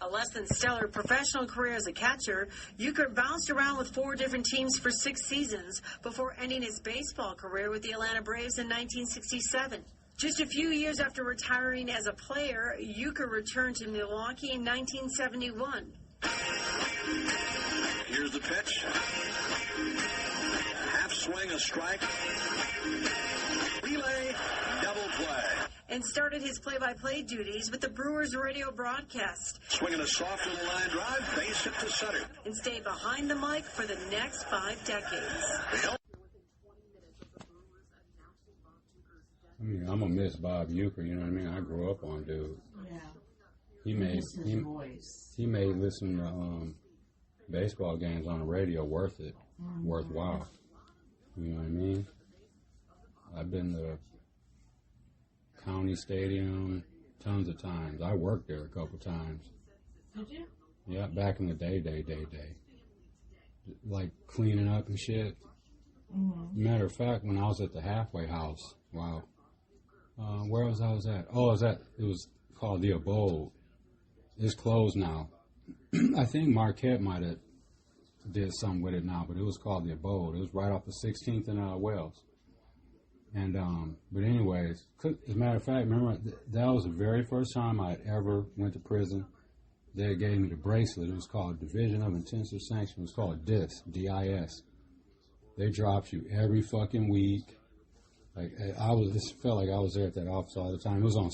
A less than stellar professional career as a catcher, Euchre bounced around with 4 different teams for 6 seasons before ending his baseball career with the Atlanta Braves in 1967. Just a few years after retiring as a player, Euchre returned to Milwaukee in 1971. Here's the pitch. Half swing, a strike. Relay, double play. And started his play-by-play duties with the Brewers radio broadcast. Swinging a soft little line drive, base hit to center. And stayed behind the mic for the next 5 decades. I mean, I'm gonna miss Bob Euchre, you know what I mean? I grew up on dude. Yeah. He made listening to baseball games on the radio worthwhile. You know what I mean? I've been to County Stadium tons of times. I worked there a couple times. Did you? Yeah, back in the day. Like cleaning up and shit. Mm-hmm. Matter of fact, when I was at the halfway house, wow. Where was I at? Oh, it was called The Abode. It's closed now. I think Marquette might have did something with it now, but it was called The Abode. It was right off the 16th and Wells. And, but anyways, as a matter of fact, remember, that was the very first time I ever went to prison. They gave me the bracelet. It was called Division of Intensive Sanction. It was called DIS, D-I-S. They dropped you every fucking week. Like, it felt like I was there at that office all the time. It was on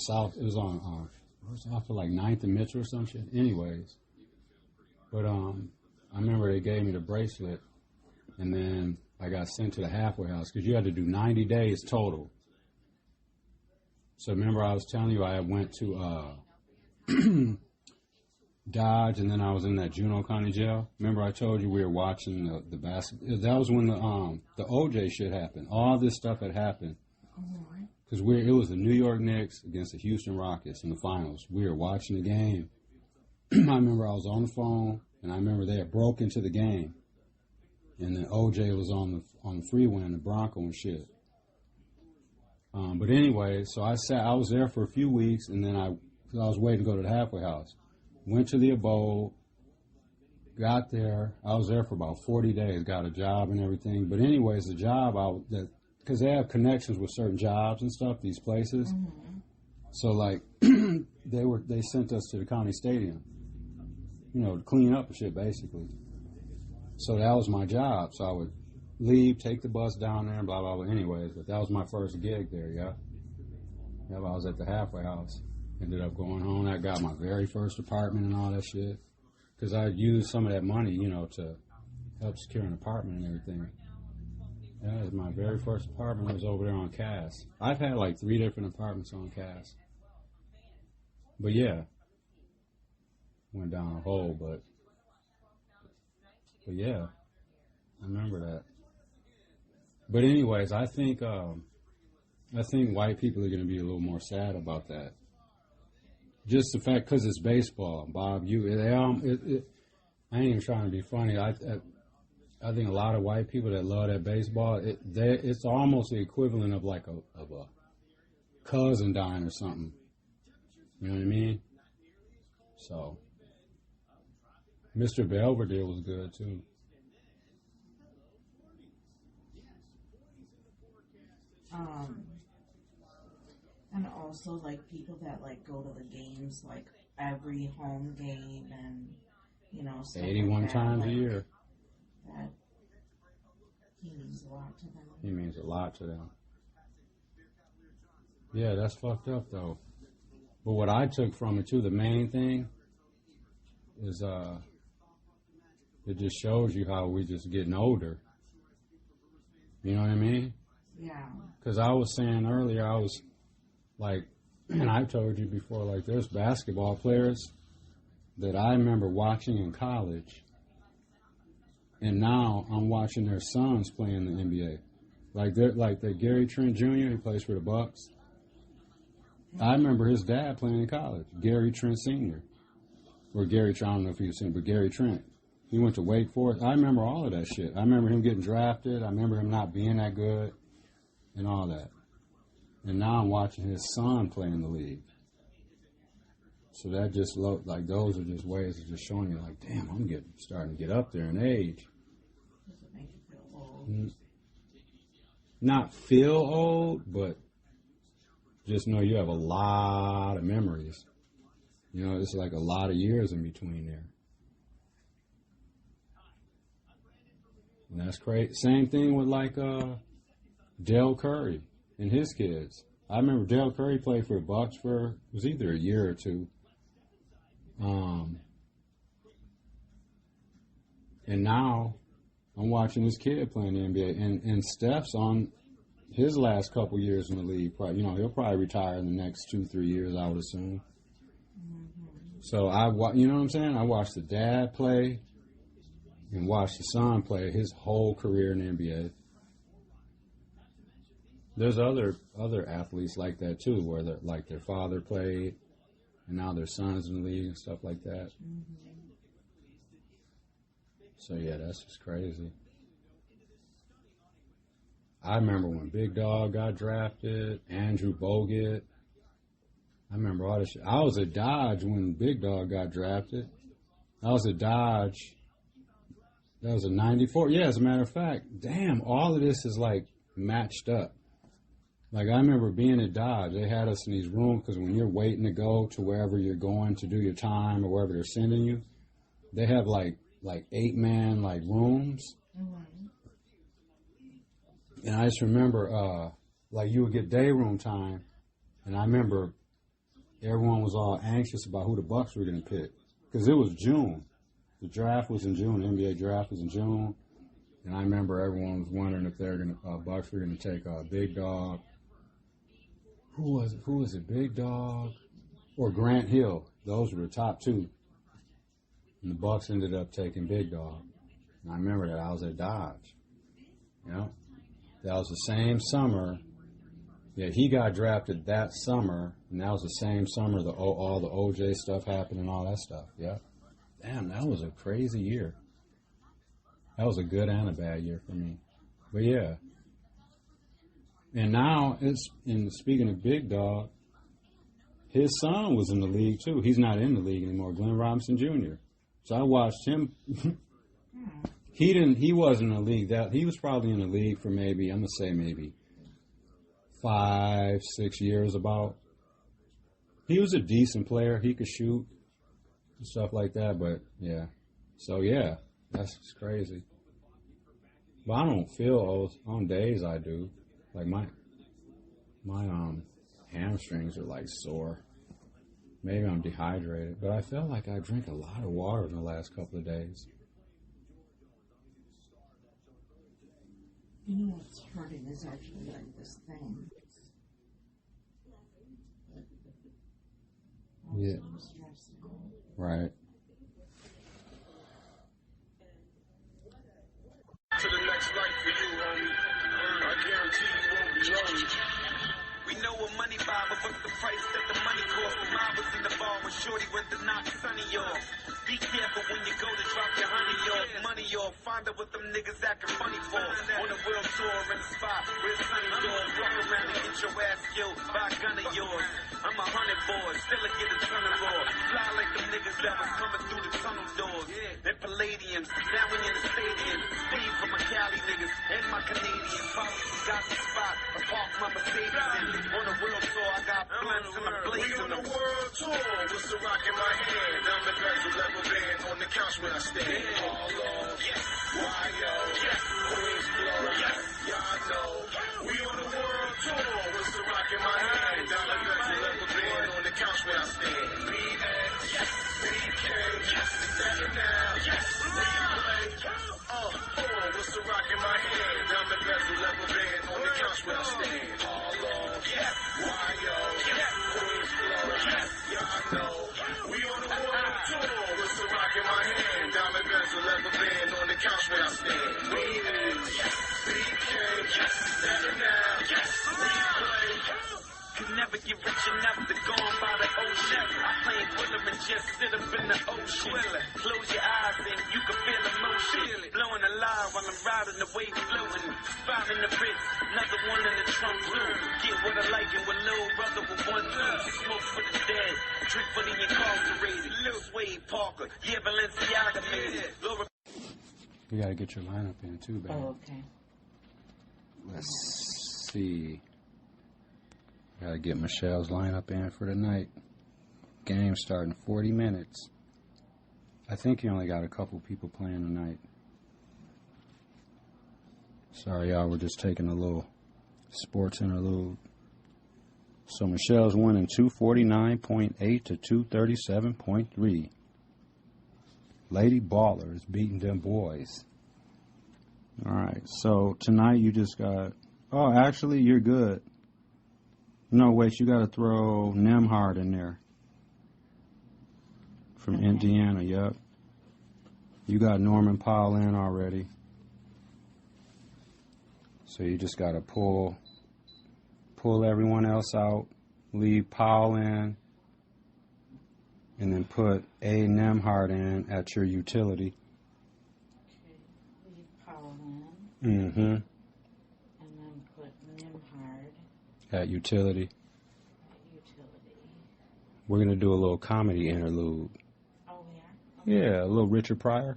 off of like 9th and Mitchell or some shit. Anyways. But, I remember they gave me the bracelet, and then I got sent to the halfway house because you had to do 90 days total. So remember I was telling you I went to Dodge, and then I was in that Juneau County jail. Remember I told you we were watching the basketball. That was when the OJ shit happened. All this stuff had happened. Because it was the New York Knicks against the Houston Rockets in the finals. We were watching the game. I remember I was on the phone, and I remember they had broke into the game. And then OJ was on the freeway in the Bronco and shit. But anyway, so I was there for a few weeks, and then I was waiting to go to the halfway house. Went to the Abode, got there. I was there for about 40 days, got a job and everything. But anyways, the job, because they have connections with certain jobs and stuff, these places. Mm-hmm. So like, they sent us to the county stadium, to clean up and shit, basically. So that was my job. So I would leave, take the bus down there, blah, blah, blah. Anyways, but that was my first gig there, yeah. Yeah, I was at the halfway house. Ended up going home. I got my very first apartment and all that shit. Because I used some of that money, to help secure an apartment and everything. Yeah, it was my very first apartment. It was over there on Cass. I've had like 3 different apartments on Cass. But yeah. Went down a hole, but yeah, I remember that. But anyways, I think white people are going to be a little more sad about that. Just the fact, because it's baseball, Bob. I ain't even trying to be funny. I think a lot of white people that love that baseball, it's almost the equivalent of like a cousin dying or something. You know what I mean? So. Mr. Belvedere was good, too. And also, like, people that, like, go to the games, like, every home game and, stuff 81 like that, times a year. That he means a lot to them. He means a lot to them. Yeah, that's fucked up, though. But what I took from it, too, the main thing is, it just shows you how we just getting older. You know what I mean? Yeah. Because I was saying earlier, I was like, and I've told you before, like there's basketball players that I remember watching in college, and now I'm watching their sons play in the NBA. Like the Gary Trent Jr., he plays for the Bucks. I remember his dad playing in college, Gary Trent Sr. Or Gary Trent, I don't know if he was senior, but Gary Trent. He went to Wake Forest. I remember all of that shit. I remember him getting drafted. I remember him not being that good and all that. And now I'm watching his son play in the league. So that just like those are just ways of just showing you like, damn, I'm starting to get up there in age. Does it make you feel old? Not feel old, but just know you have a lot of memories. You know, it's like a lot of years in between there. And that's great. Same thing with like Dale Curry and his kids. I remember Dale Curry played for the Bucks for, it was either a year or two. And now I'm watching this kid playing the NBA, and Steph's on his last couple years in the league. Probably, you know, he'll probably retire in the next 2-3 years, I would assume. So you know what I'm saying? I watched the dad play and watched the son play his whole career in the NBA. There's other athletes like that too, where like their father played, and now their son's in the league and stuff like that. So yeah, that's just crazy. I remember when Big Dog got drafted, Andrew Bogut. I remember all this shit. I was at Dodge when Big Dog got drafted. I was at Dodge. That was a 94. Yeah, as a matter of fact, damn, all of this is like matched up. Like I remember being at Dodge. They had us in these rooms because when you're waiting to go to wherever you're going to do your time or wherever they're sending you, they have like 8-man like rooms. And I just remember like you would get day room time, and I remember everyone was all anxious about who the Bucks were going to pick because it was June. The draft was in June. The NBA draft was in June, and I remember everyone was wondering if they're going to Bucks were going to take Big Dog. Who was it? Who was it? Big Dog or Grant Hill? Those were the top two. And the Bucks ended up taking Big Dog. And I remember that I was at Dodge. You know, that was the same summer. Yeah, he got drafted that summer, and that was the same summer all the OJ stuff happened and all that stuff. Yeah. Damn, that was a crazy year. That was a good and a bad year for me. But yeah. And now, speaking of Big Dog, his son was in the league too. He's not in the league anymore, Glenn Robinson Jr. So I watched him. He wasn't in the league. He was probably in the league for maybe 5-6 years about. He was a decent player. He could shoot and stuff like that, but yeah. So yeah, that's just crazy. But I don't feel old. On days I do. Like my hamstrings are like sore. Maybe I'm dehydrated, but I feel like I drank a lot of water in the last couple of days. You know what's hurting is actually like this thing. Yeah. Right. To the next life for you, homie. I guarantee you won't be lonely. We know what money buy, but what's the price that the money costs? Mine was in the bar when Shorty went to knock Sunny off. Be careful when you go to drop your honey off. Money off, find out what them niggas acting funny for. On the world tour in the spot where Sunny doors. Walk around and get your ass killed by a gun of yours. I'm 100 boys, still a get a ton of raw. Fly like them niggas that was coming through the tunnel doors. And Palladiums, now we in the stadium. Steve from my Cali niggas and my Canadians. Probably got the spot, I park my Mercedes in. On the world tour, I got blunts and I'm blazing them. We on the world tour, with the rock in my hand. I'm the graduate level band on the couch where I stand. All off, yes, YO, yes, Queens Flow, yes, y'all know. We on the world tour, with the rock in my hand. I'm the graduate level band on the couch where I stand. BX, yes, BK, yes, second now, yes, replay. What's the rock in my hand? I'm the graduate level band on the couch where I stand. All off, yes, YO, yes, Queens Flow, yes, y'all know. We on the world tour. What's the rock in my hand? I'm the graduate level band on the couch where I stand. BX, yes, BK, yes, second now, yes, replay. Could never get rich enough to go on by the ocean. I play Quiller and just sit up in the ocean. Close your eyes and you can feel emotion. Blowing a lie while I'm riding the wave floating. Spot in the Ritz, another one in the trunk blue. Get what I like and what little brother will want to. Smoke for the dead, truthfully incarcerated. Lil Swade Parker, yeah, Balenciaga made it. You gotta get your lineup in too, baby. Oh, okay. Let's see. Gotta get Michelle's lineup in for tonight. Game starting 40 minutes. I think you only got a couple people playing tonight. Sorry, y'all. We're just taking a little sports interlude. So Michelle's winning 249.8 to 237.3. Lady Baller is beating them boys. All right. So tonight you just got. Oh, actually, you're good. No, wait. You got to throw Nemhard in there. From Indiana, yep. You got Norman Powell in already. So you just got to pull everyone else out, leave Powell in, and then put A. Nemhard in at your utility. Okay, leave Powell in. Mm-hmm. And then put Nemhard At utility. at utility. We're going to do a little comedy interlude. Oh, yeah? Okay. Yeah, a little Richard Pryor.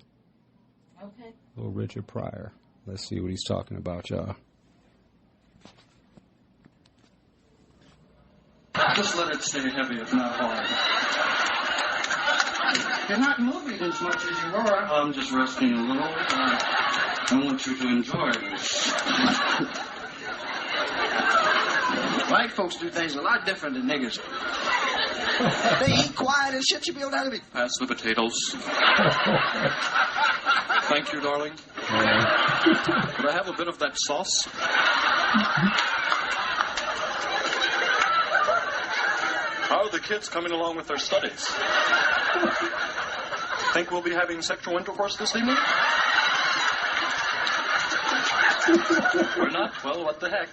Okay. A little Richard Pryor. Let's see what he's talking about, y'all. Just let it stay heavy, if not hard. You're not moving as much as you were. I'm just resting a little. I want you to enjoy this. White folks do things a lot different than niggers. They eat quiet and shit. You be able to have it. Pass the potatoes. Thank you, darling. Could I have a bit of that sauce? How are the kids coming along with their studies? Think we'll be having sexual intercourse this evening? We're not? Well, what the heck?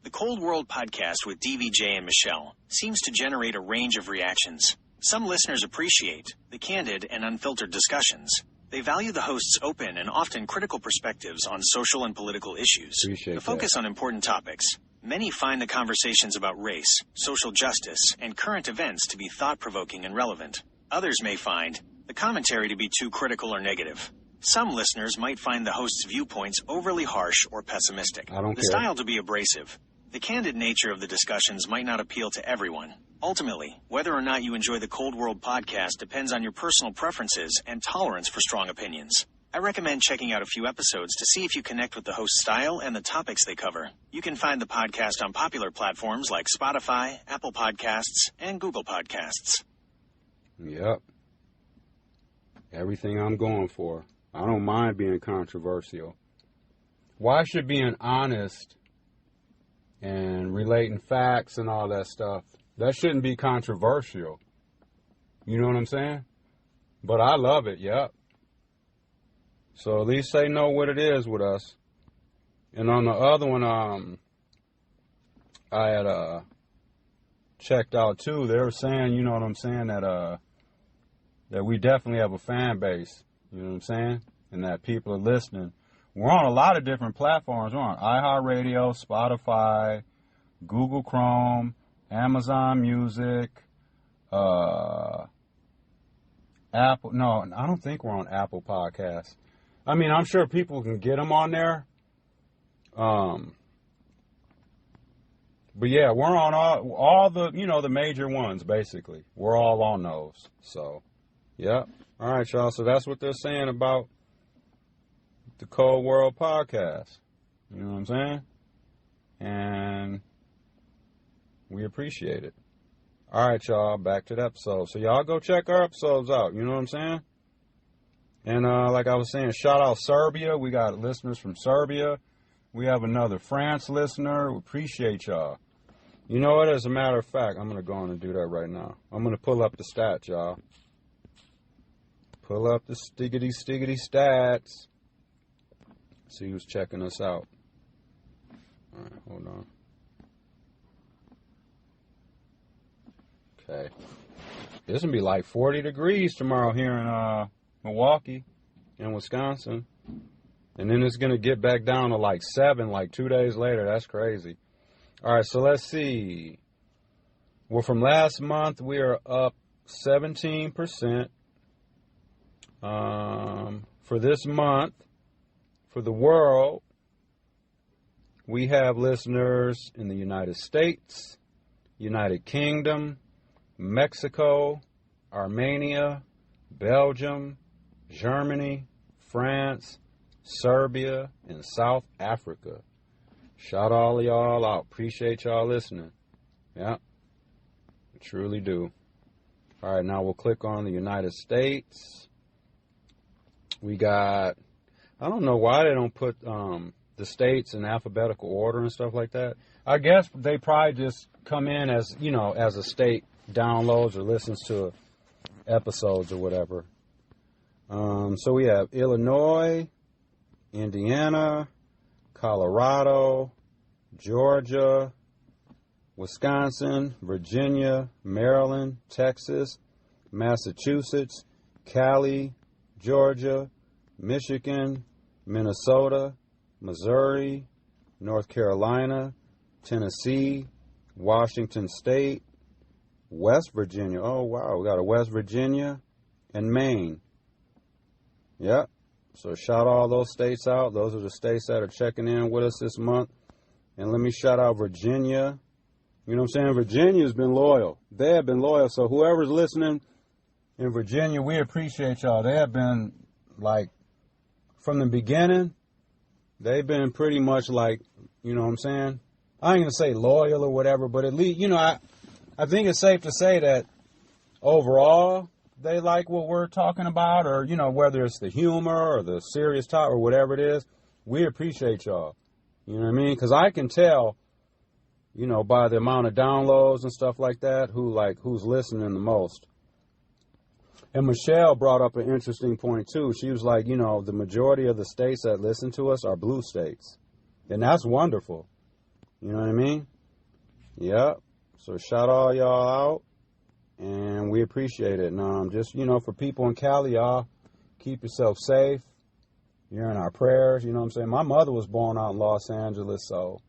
The Cold World podcast with DVJ and Michelle seems to generate a range of reactions. Some listeners appreciate the candid and unfiltered discussions. They value the host's open and often critical perspectives on social and political issues. The focus on important topics. Many find the conversations about race, social justice, and current events to be thought-provoking and relevant. Others may find the commentary to be too critical or negative. Some listeners might find the host's viewpoints overly harsh or pessimistic. The style to be abrasive. The candid nature of the discussions might not appeal to everyone. Ultimately, whether or not you enjoy the Cold World podcast depends on your personal preferences and tolerance for strong opinions. I recommend checking out a few episodes to see if you connect with the host's style and the topics they cover. You can find the podcast on popular platforms like Spotify, Apple Podcasts, and Google Podcasts. Yep. Everything I'm going for. I don't mind being controversial. Why should being honest and relating facts and all that stuff, that shouldn't be controversial? You know what I'm saying? But I love it, yep. So at least they know what it is with us. And on the other one, I had checked out too. They were saying, you know what I'm saying, that we definitely have a fan base. You know what I'm saying? And that people are listening. We're on a lot of different platforms. We're on iHeartRadio, Spotify, Google Chrome, Amazon Music, Apple. No, I don't think we're on Apple Podcasts. I mean, I'm sure people can get them on there. But yeah, we're on all the, you know, the major ones, basically. We're all on those. So, yeah. All right, y'all. So that's what they're saying about the Cold World podcast. You know what I'm saying? And we appreciate it. All right, y'all. Back to the episode. So y'all go check our episodes out. You know what I'm saying? And like I was saying, shout out Serbia. We got listeners from Serbia. We have another France listener. We appreciate y'all. You know what? As a matter of fact, I'm going to go on and do that right now. I'm going to pull up the stats, y'all. Pull up the stiggity stats. See who's checking us out. All right, hold on. Hey, it's going to be like 40 degrees tomorrow here in Milwaukee and Wisconsin. And then it's going to get back down to like 7 like 2 days later. That's crazy. All right, so let's see. Well, from last month, we are up 17%. For this month, for the world, we have listeners in the United States, United Kingdom, Mexico, Armenia, Belgium, Germany, France, Serbia, and South Africa. Shout all of y'all out. Appreciate y'all listening. Yeah, we truly do. All right, now we'll click on the United States. We got, I don't know why they don't put the states in alphabetical order and stuff like that. I guess they probably just come in as, you know, as a state downloads or listens to episodes or whatever. So we have Illinois, Indiana, Colorado, Georgia, Wisconsin, Virginia, Maryland, Texas, Massachusetts, Cali, Georgia, Michigan, Minnesota, Missouri, North Carolina, Tennessee, Washington State, West Virginia. Oh, wow, we got a West Virginia and Maine. Yep. So shout all those states out. Those are the states that are checking in with us this month. And let me shout out Virginia. You know what I'm saying? Virginia's been loyal. They have been loyal. So whoever's listening in Virginia, we appreciate y'all. They have been, like, from the beginning, they've been pretty much like, you know what I'm saying? I ain't going to say loyal or whatever, but at least, you know, I think it's safe to say that overall, they like what we're talking about, or, you know, whether it's the humor or the serious talk or whatever it is, we appreciate y'all. You know what I mean? Because I can tell, you know, by the amount of downloads and stuff like that, who's listening the most. And Michelle brought up an interesting point, too. She was like, you know, the majority of the states that listen to us are blue states. And that's wonderful. You know what I mean? Yep. So shout all y'all out. And we appreciate it. And just, you know, for people in Cali, y'all, keep yourself safe. You're in our prayers. You know what I'm saying? My mother was born out in Los Angeles, so,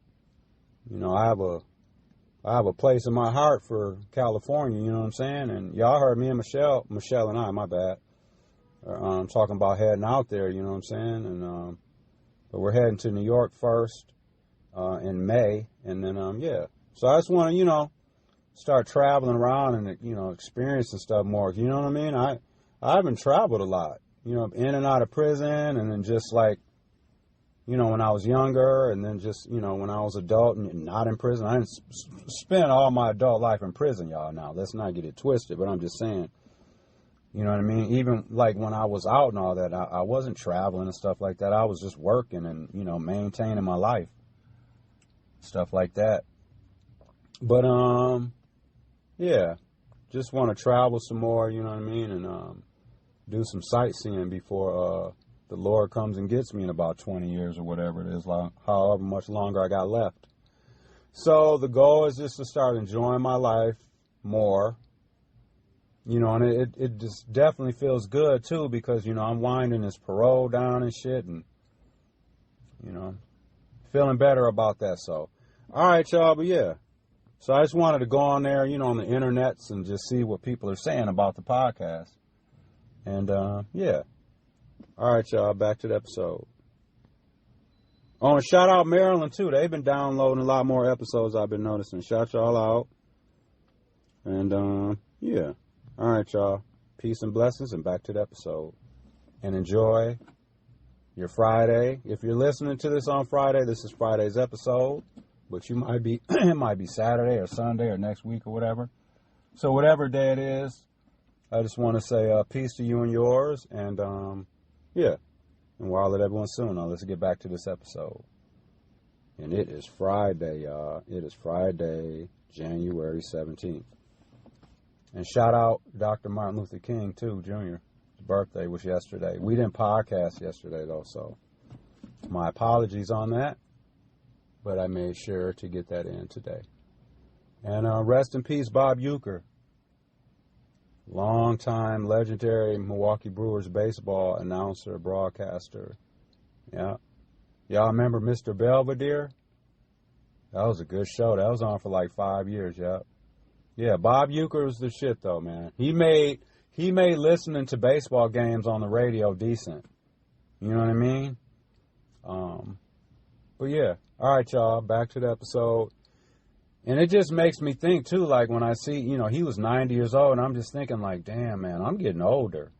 you know, I have a place in my heart for California, you know what I'm saying? And y'all heard me and Michelle and I, my bad, talking about heading out there, you know what I'm saying? And but we're heading to New York first in May, and then, yeah. So I just want to, you know, start traveling around and, you know, experiencing stuff more. You know what I mean? I haven't traveled a lot, you know, in and out of prison, and then just like, you know, when I was younger, and then just, you know, when I was adult and not in prison. I didn't spend all my adult life in prison, y'all. Now, let's not get it twisted, but I'm just saying, you know what I mean? Even like when I was out and all that, I wasn't traveling and stuff like that. I was just working and, you know, maintaining my life, stuff like that. But, yeah, just want to travel some more, you know what I mean, and do some sightseeing before the Lord comes and gets me in about 20 years or whatever it is, however much longer I got left. So the goal is just to start enjoying my life more, you know, and it just definitely feels good, too, because, you know, I'm winding this parole down and shit, and, you know, feeling better about that. So, all right, y'all, but yeah. So I just wanted to go on there, you know, on the internets and just see what people are saying about the podcast. And, yeah. All right, y'all, back to the episode. Oh, and shout out Maryland, too. They've been downloading a lot more episodes, I've been noticing. Shout y'all out. And, yeah. All right, y'all. Peace and blessings, and back to the episode. And enjoy your Friday. If you're listening to this on Friday, this is Friday's episode. But you might be, it might be Saturday or Sunday or next week or whatever. So whatever day it is, I just want to say peace to you and yours. And, yeah. And while let everyone soon, now let's get back to this episode. And it is Friday, y'all. It is Friday, January 17th. And shout out Dr. Martin Luther King, too, Jr. His birthday was yesterday. We didn't podcast yesterday, though, so my apologies on that. But I made sure to get that in today. And rest in peace, Bob Uecker. Long-time legendary Milwaukee Brewers baseball announcer, broadcaster. Yeah. Y'all remember Mr. Belvedere? That was a good show. That was on for like 5 years, yeah. Yeah, Bob Uecker was the shit, though, man. He made listening to baseball games on the radio decent. You know what I mean? But yeah. All right, y'all. Back to the episode. And it just makes me think, too, like when I see, you know, he was 90 years old, and I'm just thinking like, damn, man, I'm getting older.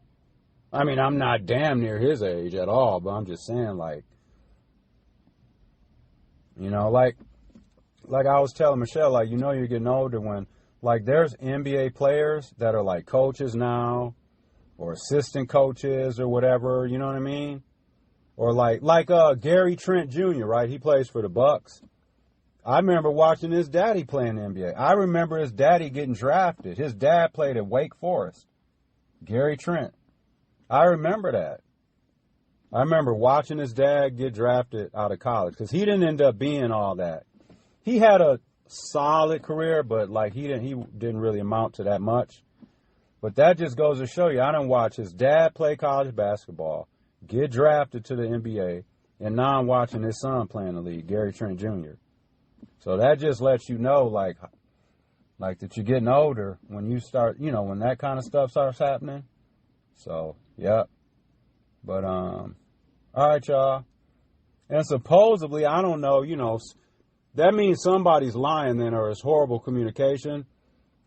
I mean, I'm not damn near his age at all, but I'm just saying, like, you know, like I was telling Michelle, like, you know, you're getting older when, like, there's NBA players that are like coaches now, or assistant coaches or whatever, you know what I mean? Or like Gary Trent Jr., right? He plays for the Bucks. I remember watching his daddy play in the NBA. I remember his daddy getting drafted. His dad played at Wake Forest. Gary Trent. I remember that. I remember watching his dad get drafted out of college because he didn't end up being all that. He had a solid career, but like he didn't really amount to that much. But that just goes to show you, I done watched his dad play college basketball, get drafted to the NBA, and now I'm watching his son play in the league, Gary Trent Jr. So that just lets you know, like that you're getting older when you start, you know, when that kind of stuff starts happening. So, yeah. But, all right, y'all. And supposedly, I don't know, you know, that means somebody's lying then, or it's horrible communication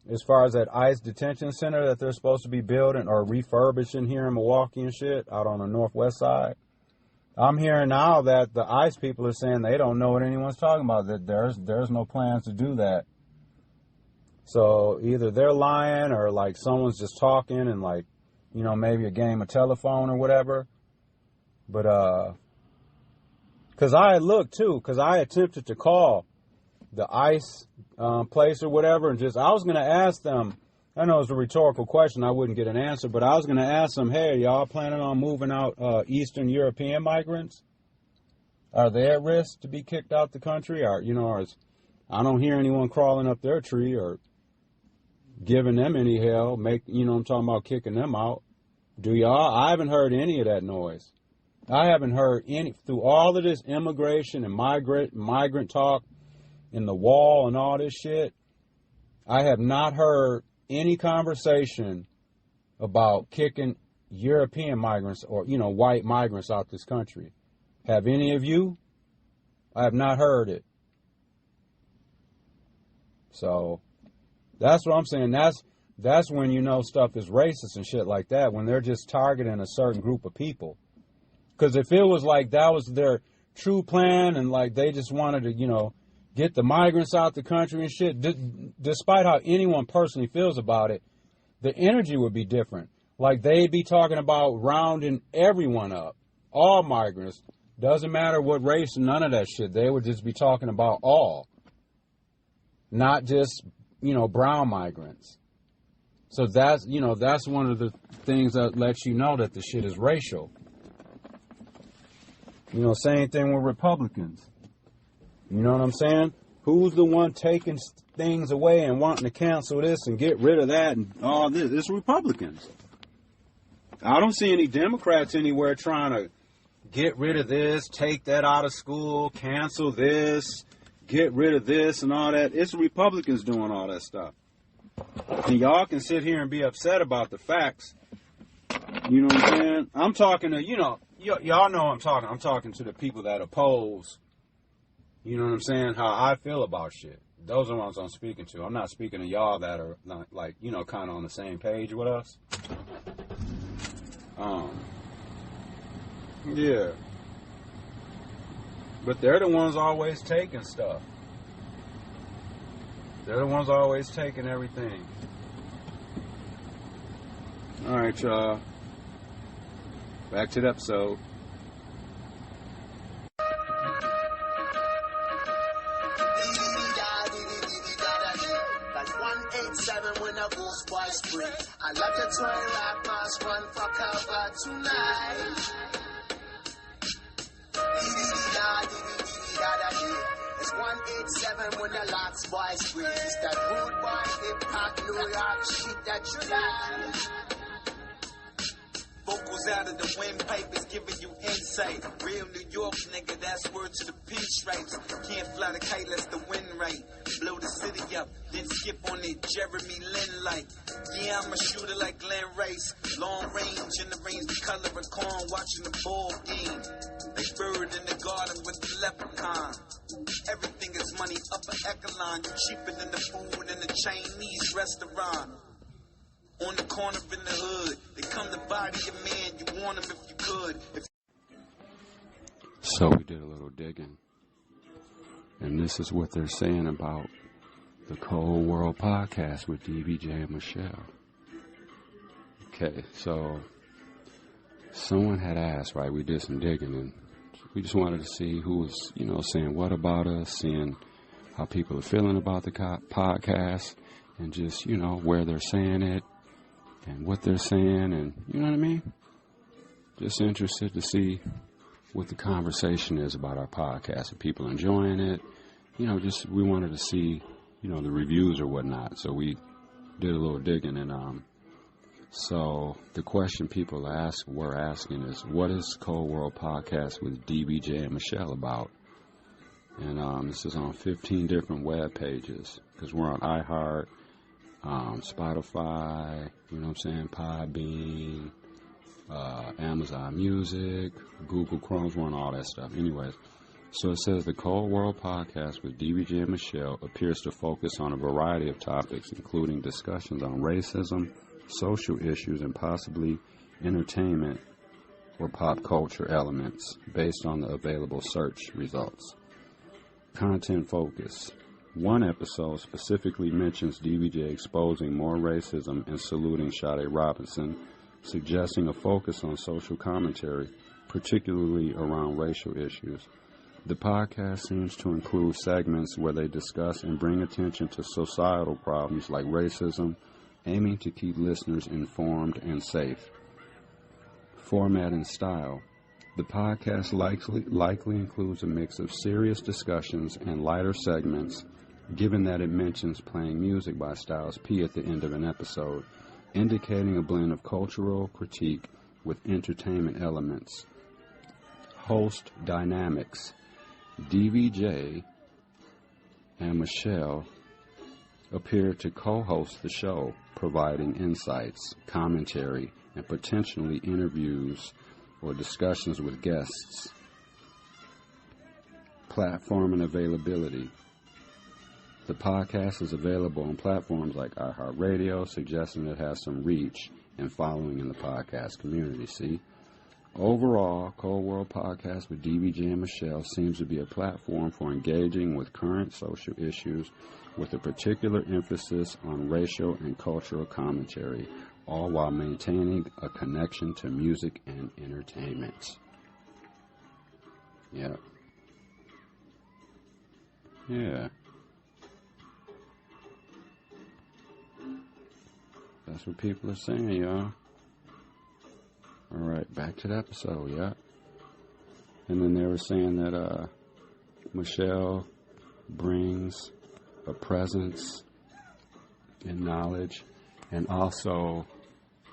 as far as that ICE detention center that they're supposed to be building or refurbishing here in Milwaukee and shit out on the northwest side. I'm hearing now that the ICE people are saying they don't know what anyone's talking about, that there's no plans to do that. So either they're lying or like someone's just talking and like, you know, maybe a game of telephone or whatever. But, because I had looked too, because I attempted to call the ICE place or whatever, and I was going to ask them, I know it's a rhetorical question, I wouldn't get an answer, but I was going to ask them, hey, y'all planning on moving out Eastern European migrants? Are they at risk to be kicked out the country? Or, you know, I don't hear anyone crawling up their tree or giving them any hell, you know, I'm talking about kicking them out. Do y'all? I haven't heard any of that noise. I haven't heard any, through all of this immigration and migrant talk and the wall and all this shit, I have not heard any conversation about kicking European migrants or, you know, white migrants out this country. Have any of you? I have not heard it. So that's what I'm saying. That's when you know stuff is racist and shit like that, when they're just targeting a certain group of people. Because if it was like that was their true plan and like they just wanted to, you know, get the migrants out the country and shit, despite how anyone personally feels about it, the energy would be different. Like they'd be talking about rounding everyone up, all migrants. Doesn't matter what race, none of that shit. They would just be talking about all, not just, you know, brown migrants. So that's, you know, that's one of the things that lets you know that the shit is racial. You know, same thing with Republicans. You know what I'm saying? Who's the one taking things away and wanting to cancel this and get rid of that and all this? It's Republicans. I don't see any Democrats anywhere trying to get rid of this, take that out of school, cancel this, get rid of this and all that. It's Republicans doing all that stuff. And y'all can sit here and be upset about the facts. You know what I'm saying? I'm talking to, you know, y'all know I'm talking. I'm talking to the people that oppose, you know what I'm saying, how I feel about shit. Those are the ones I'm speaking to. I'm not speaking to y'all that are, not, like, you know, kind of on the same page with us. Yeah. But they're the ones always taking stuff. They're the ones always taking everything. All right, y'all. Back to the episode. I love the toy rap mask run for cover tonight. It's 187 when the lots boys squeeze. It's that rude boy hip-hop, New York, shit that you like. Vocals out of the windpipe is giving you insight. Real New York nigga, that's word to the pinstripes. Can't fly the kite, less the wind right. Blow the city up, then skip on it, Jeremy Lin like. Yeah, I'm a shooter like Glenn Rice. Long range in the range, the color of corn, watching the ball game. Like bird in the garden with the leprechaun. Everything is money, upper echelon. You cheaper than the food in the Chinese restaurant. On the corner in the hood, they come to body your man, you want him if you could. So we did a little digging, and this is what they're saying about the Cold World podcast with DVJ and Michelle. Okay, so someone had asked, right, we did some digging, and we just wanted to see who was, saying what about us, seeing how people are feeling about the podcast, and just, where they're saying it, and what they're saying, and you know what I mean? Just interested to see what the conversation is about our podcast. Are people enjoying it? Just we wanted to see, the reviews or whatnot. So we did a little digging, and so the question people were asking is, what is Cold World Podcast with DVJ and Michelle about? And this is on 15 different web pages, because we're on iHeart, Spotify, Podbean, Amazon Music, Google Chrome's, we're on all that stuff. Anyways, so it says the Cold World Podcast with DVJ and Michelle appears to focus on a variety of topics, including discussions on racism, social issues, and possibly entertainment or pop culture elements based on the available search results. Content focus. One episode specifically mentions DVJ exposing more racism and saluting Sade Robinson, suggesting a focus on social commentary, particularly around racial issues. The podcast seems to include segments where they discuss and bring attention to societal problems like racism, aiming to keep listeners informed and safe. Format and style. The podcast likely includes a mix of serious discussions and lighter segments, given that it mentions playing music by Styles P at the end of an episode, indicating a blend of cultural critique with entertainment elements. Host dynamics. DVJ and Michelle appear to co-host the show, providing insights, commentary, and potentially interviews or discussions with guests. Platform and availability. The podcast is available on platforms like iHeartRadio, suggesting it has some reach and following in the podcast community. See? Overall, Cold World Podcast with DVJ and Michelle seems to be a platform for engaging with current social issues with a particular emphasis on racial and cultural commentary, all while maintaining a connection to music and entertainment. Yeah. That's what people are saying, y'all. Alright, back to the episode, yeah. And then they were saying that Michelle brings a presence and knowledge. And also,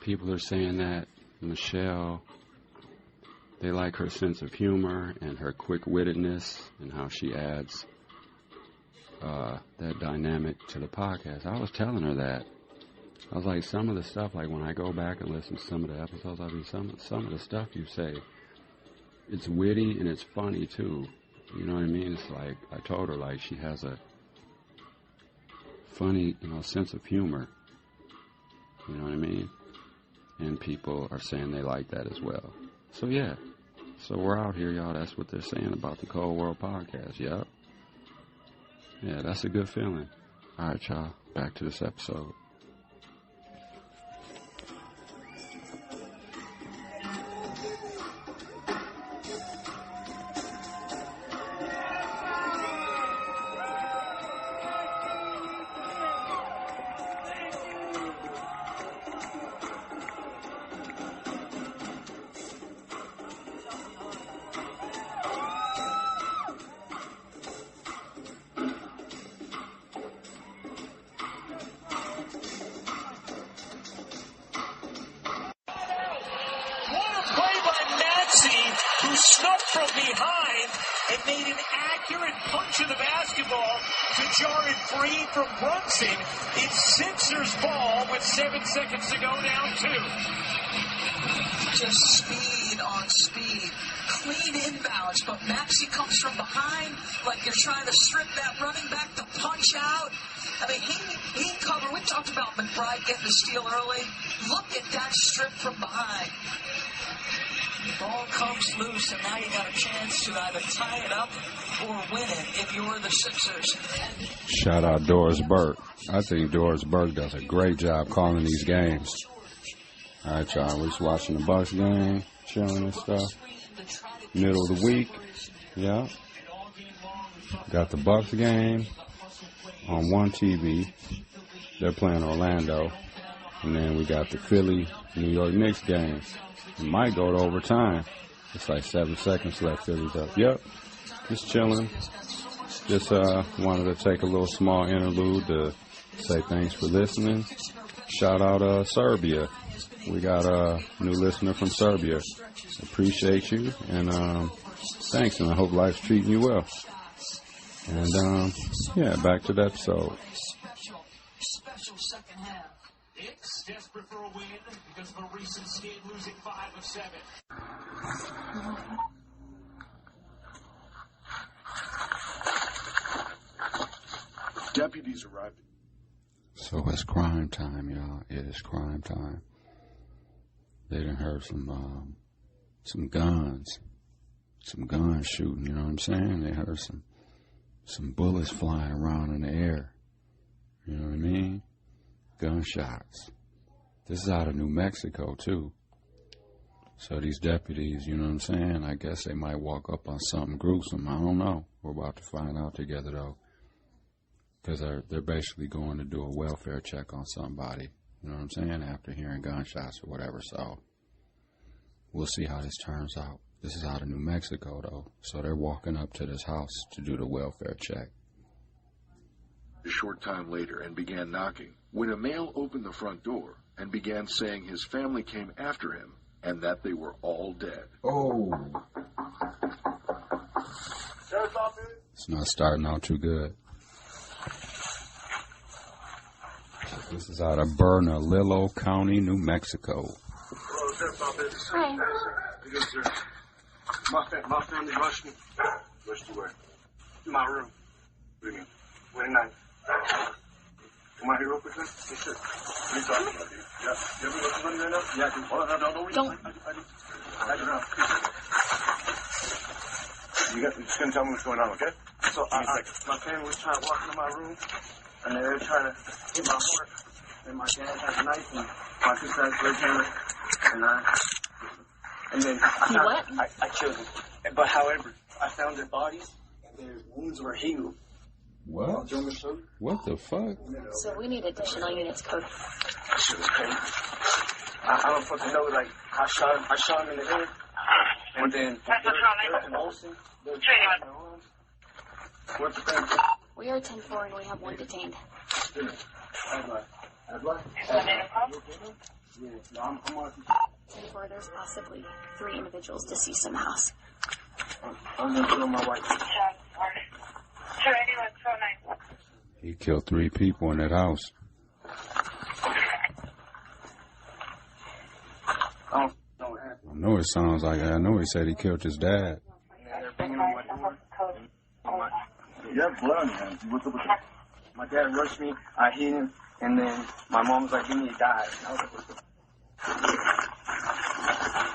people are saying that Michelle, they like her sense of humor and her quick-wittedness and how she adds that dynamic to the podcast. I was telling her that. I was like, some of the stuff, like when I go back and listen to some of the episodes, I mean, some of the stuff you say, it's witty and it's funny too. You know what I mean? It's like, I told her, like, she has a funny, sense of humor. You know what I mean? And people are saying they like that as well. So yeah. So we're out here, y'all. That's what they're saying about the Cold World Podcast. Yep. Yeah, that's a good feeling. All right, y'all. Back to this episode. from behind and made an accurate punch of the basketball to jar it free from Brunson. It's Sixers ball with 7 seconds to go, down 2. Just speed on speed. Clean inbounds, but Maxey comes from behind like you're trying to strip that running back to punch out. I mean, he covered. We talked about McBride getting the steal early. Look at that strip from behind. Ball comes loose, and now you got a chance to either tie it up or win it if you're the Sixers. Shout out Doris Burke. I think Doris Burke does a great job calling these games. All right, y'all. We're just watching the Bucks game, chilling and stuff. Middle of the week. Yeah. Got the Bucks game on one TV. They're playing Orlando. And then we got the Philly New York Knicks game. It might go to overtime. It's like 7 seconds left. Philly's up. Yep. Just chilling. Just wanted to take a little small interlude to say thanks for listening. Shout out Serbia. We got a new listener from Serbia. Appreciate you. And thanks. And I hope life's treating you well. And yeah, back to the episode. Special second half. Knicks desperate for a win because of a recent skid, losing 5 of 7. Deputies arrived. So it's crime time, y'all. It is crime time. They done heard some guns, some gun shooting. You know what I'm saying? They heard some bullets flying around in the air. You know what I mean? Gunshots. This is out of New Mexico, too. So these deputies, you know what I'm saying? I guess they might walk up on something gruesome. I don't know. We're about to find out together, though. Because they're basically going to do a welfare check on somebody. You know what I'm saying? After hearing gunshots or whatever. So we'll see how this turns out. This is out of New Mexico, though. So they're walking up to this house to do the welfare check. A short time later and began knocking when a male opened the front door and began saying his family came after him and that they were all dead. Oh. It's not starting out too good. This is out of Bernalillo County, New Mexico. Hi. My family rushed me. Rushed you where? To my room. What do you mean? When at night? Come out here real quick, then? Yes, sir. What are you talking about, dude? Yeah. You ever look at money right now? Yeah, I do. Hold on, don't. I do not. You're just going to tell me what's going on, okay? So, my family was trying to walk into my room, and they were trying to hit my heart. And my dad had a knife, and my sister had a sledgehammer, and then I killed them. But however, I found their bodies, and their wounds were healed. What? What the fuck? So we need additional units, code. That shit was crazy. I don't fucking know, like, I shot him in the head, and then they're convulsing. What's the thing? We are 10-4 and we have 1 detained. I'm 10-4, there's possibly 3 individuals deceased in the house. I'm going to kill my wife. He killed 3 people in that house. I know it sounds like I know he said he killed his dad. They're banging on my door. You have blood on your hands. What's up with that? My dad rushed me. I hit him. And then my mom was like, "Give me a die." And I was like, "What's up?"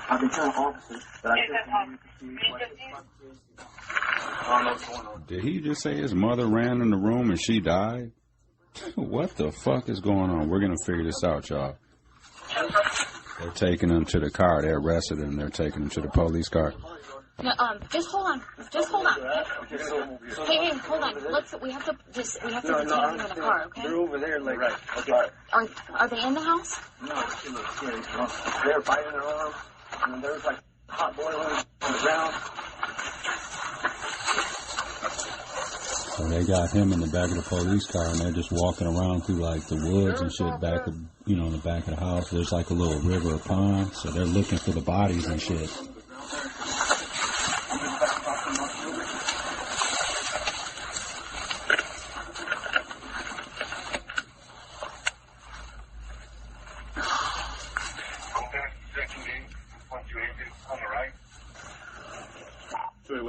I've been telling officers that I don't know what's going on. Did he just say his mother ran in the room and she died? What the fuck is going on? We're going to figure this out, y'all. They're taking him to the car. They arrested him. They're taking him to the police car. No, just hold on. Hey, hold on. We have to detain them in the car, okay? They're over there, like, right. Okay. Are they in the house? No, they're biting their arms, and there was like hot boiling on the ground. So they got him in the back of the police car, and they're just walking around through like the woods and shit back of, in the back of the house. There's like a little river or pond, so they're looking for the bodies and shit.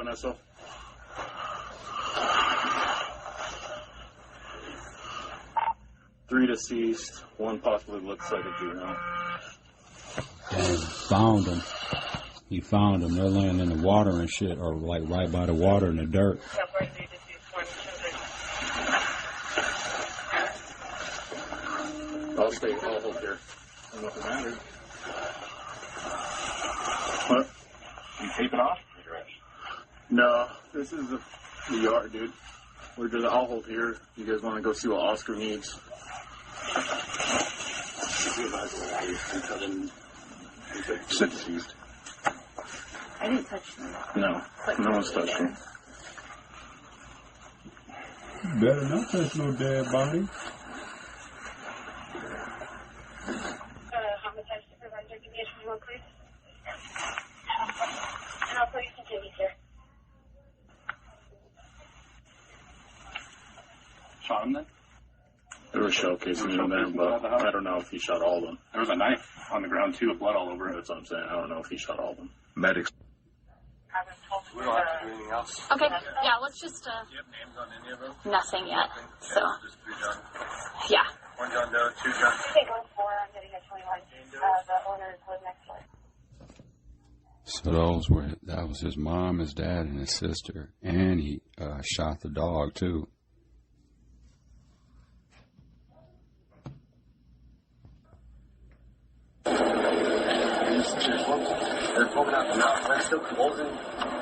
Vanessa. Three deceased. One possibly looks like a juvenile. And found them. He found them. They're laying in the water and shit, or like right by the water in the dirt. I'll stay. I'll hold here. I don't know if it matters. What? You taping off? No, this is the yard, dude. We're just. I'll hold here. You guys want to go see what Oscar needs? Sit deceased. I didn't touch them. No, no one's touched him. Better not touch no dead body. Homicide supervisor, give me a visual, please. And I'll please continue, sir. Shot him then? There was shell casing in there, but I don't know if he shot all of them. There was a knife on the ground too, with blood all over it. That's what I'm saying. I don't know if he shot all of them. Medics. We don't have to do anything else. Okay, yeah, let's just, Do you have names on any of them? nothing yet, so, Just 3 John. yeah. 1 John Doe, 2 John. Okay, going 4, I'm getting a 21. The owners live next door. So that was his mom, his dad, and his sister. And he shot the dog, too. They're poking out the mouth. They're still closing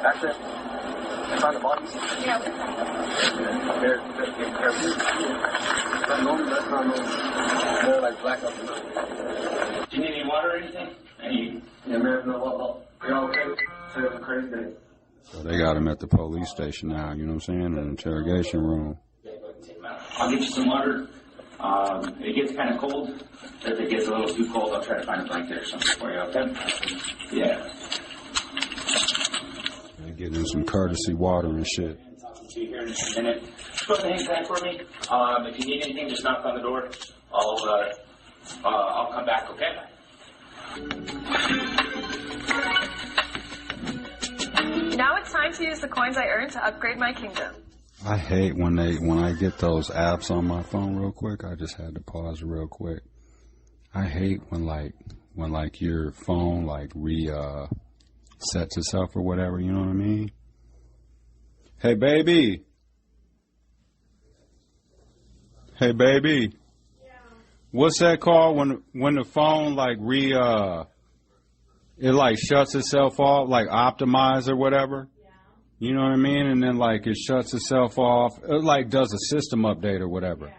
back there. They found the bodies. Yeah. They're normal. That's not normal. They're like black up the mouth. Do you need any water or anything? Yeah, man. No, you're okay? It's a crazy day. So they got him at the police station now, you know what I'm saying, in the interrogation room. I'll get you some water. It gets kind of cold. If it gets a little too cold, I'll try to find a blanket or something for you, okay? Yeah. They're getting him some courtesy water and shit. See you here in just a minute. Just go ahead and hang tight for me. If you need anything, just knock on the door. I'll come back, okay? Now it's time to use the coins I earned to upgrade my kingdom. I hate when I get those apps on my phone real quick. I just had to pause real quick. I hate when your phone sets itself or whatever, you know what I mean? Hey baby. Hey baby. Yeah. What's that called when the phone it shuts itself off, like optimize or whatever? You know what I mean? And then it shuts itself off. It does a system update or whatever. Yeah.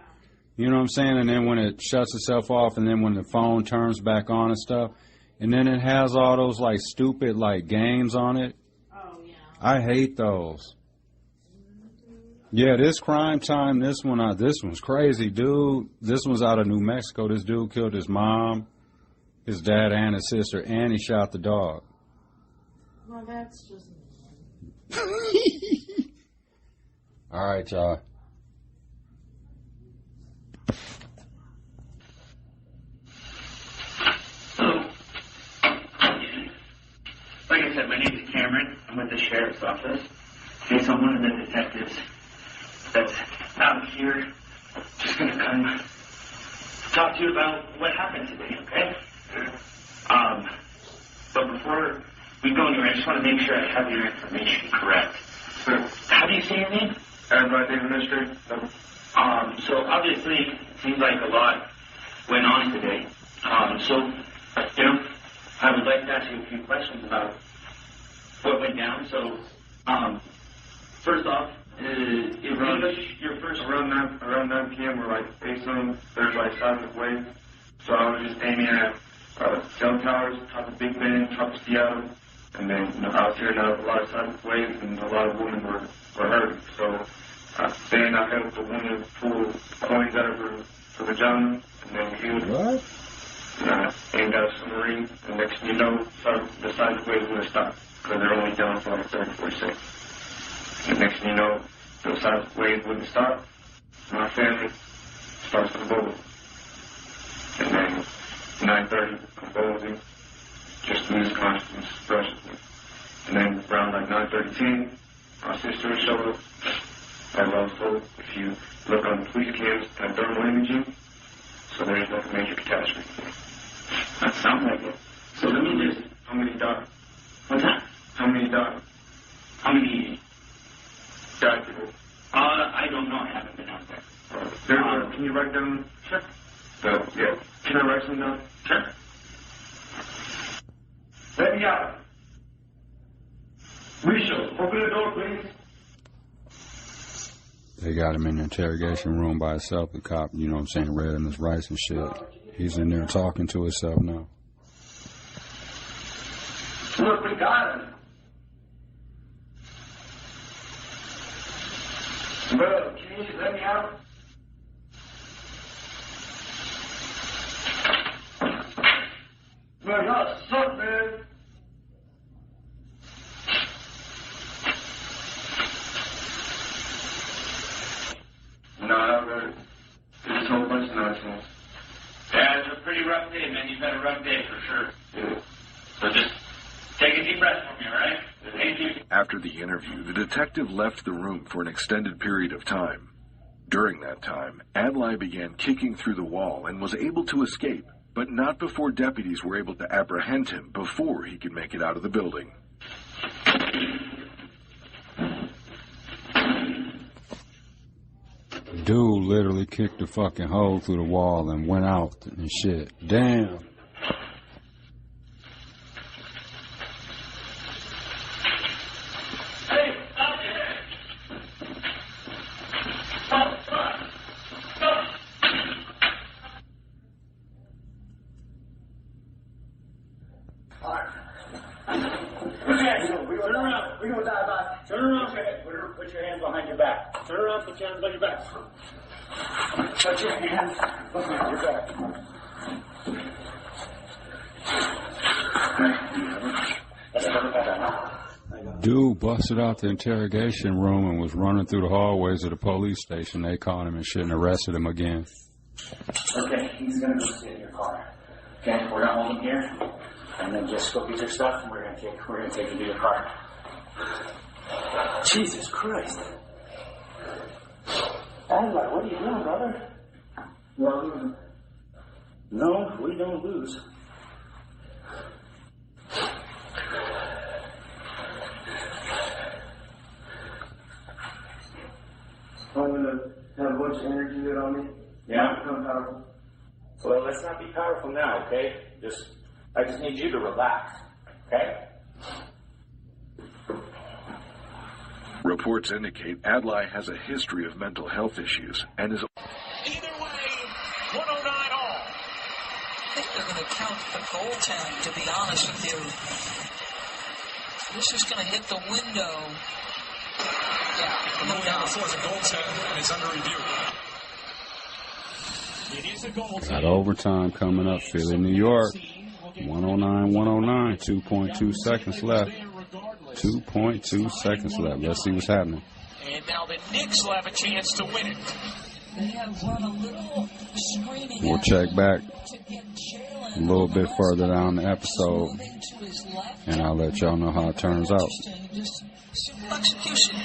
You know what I'm saying? And then when it shuts itself off, and then when the phone turns back on and stuff, and then it has all those stupid games on it. Oh yeah. I hate those. Yeah, this crime time, this one's crazy, dude. This one's out of New Mexico. This dude killed his mom, his dad, and his sister, and he shot the dog. Well, that's just... All right, y'all. Like I said, my name is Cameron. I'm with the sheriff's office. Okay, so I'm one of the detectives that's out here. Just gonna come talk to you about what happened today, okay? But before we go anywhere, I just want to make sure I have your information correct. Sure. How do you say your name? FRI Early-ish JAN. So obviously, it seems like a lot went on today. I would like to ask you a few questions about what went down. So, first off, your first... Around 9 p.m. we're facing, there's silent wave. So I was just aiming at cell towers, top of Big Bend, top of Seattle. And then, I was hearing a lot of silent waves, and a lot of women were hurt. So, then I helped a woman pull coins out of her vagina, and then healed. What? Aimed at a submarine, and next thing you know, the silent waves would have stopped, because they're only down for 34 seconds. And next thing you know, the silent waves wouldn't stop. My family starts to bowl. And then 9:30, I'm bowling, just lose consciousness, brushes me. And then around 9:30, Our sister showed up. And also, if you look on police cams and thermal imaging, so there is no major catastrophe. That sounds like it. So let me just, how many died? What's that? How many died? How many died people? I don't know. I haven't been out there. Can you write down? Sure. Yeah. Can I write something down? Sure. Let me out. Michelle, open the door, please. They got him in the interrogation room by himself. The cop, you know what I'm saying, read him his rights and shit. He's in there talking to himself now. Look, we got him. Bro, can you just let me out? Bro, y'all suck, man. No, I don't know. It's a whole bunch of nonsense. Yeah, it's a pretty rough day, man. You've had a rough day for sure. Yeah. So just take a deep breath for me, all right? Thank you. After the interview, the detective left the room for an extended period of time. During that time, Adlai began kicking through the wall and was able to escape, but not before deputies were able to apprehend him before he could make it out of the building. Dude literally kicked the fucking hole through the wall and went out and shit. Damn. Put your hands behind your back. Turn around, put your hands behind your back. Put your hands behind your back. Dude busted out the interrogation room and was running through the hallways of the police station. They caught him and shit and arrested him again. Okay, he's gonna go sit in your car. Okay, we're gonna hold him here, and then just go get your stuff, and we're gonna take you to your car. Jesus Christ. Adlai, what are you doing, brother? We're losing. No, we don't lose. I'm going to have a bunch of energy get on me. Yeah. Become powerful. Well, let's not be powerful now, okay? I just need you to relax, okay? Reports indicate Adlai has a history of mental health issues and is... Either way, 109 all. I think they're going to count the goaltend, to be honest with you. This is going to hit the window. Yeah, no doubt. Before the goaltend, and it's under review. It is a goaltend. Got overtime coming up. Philly, New York. 109, 2.2 seconds left. 2.2 seconds left. Let's see what's happening. And now the Knicks will have a chance to win it. They have run a little screening. We'll check back a little bit further down the episode, and I'll let y'all know how it turns out. Just simple execution.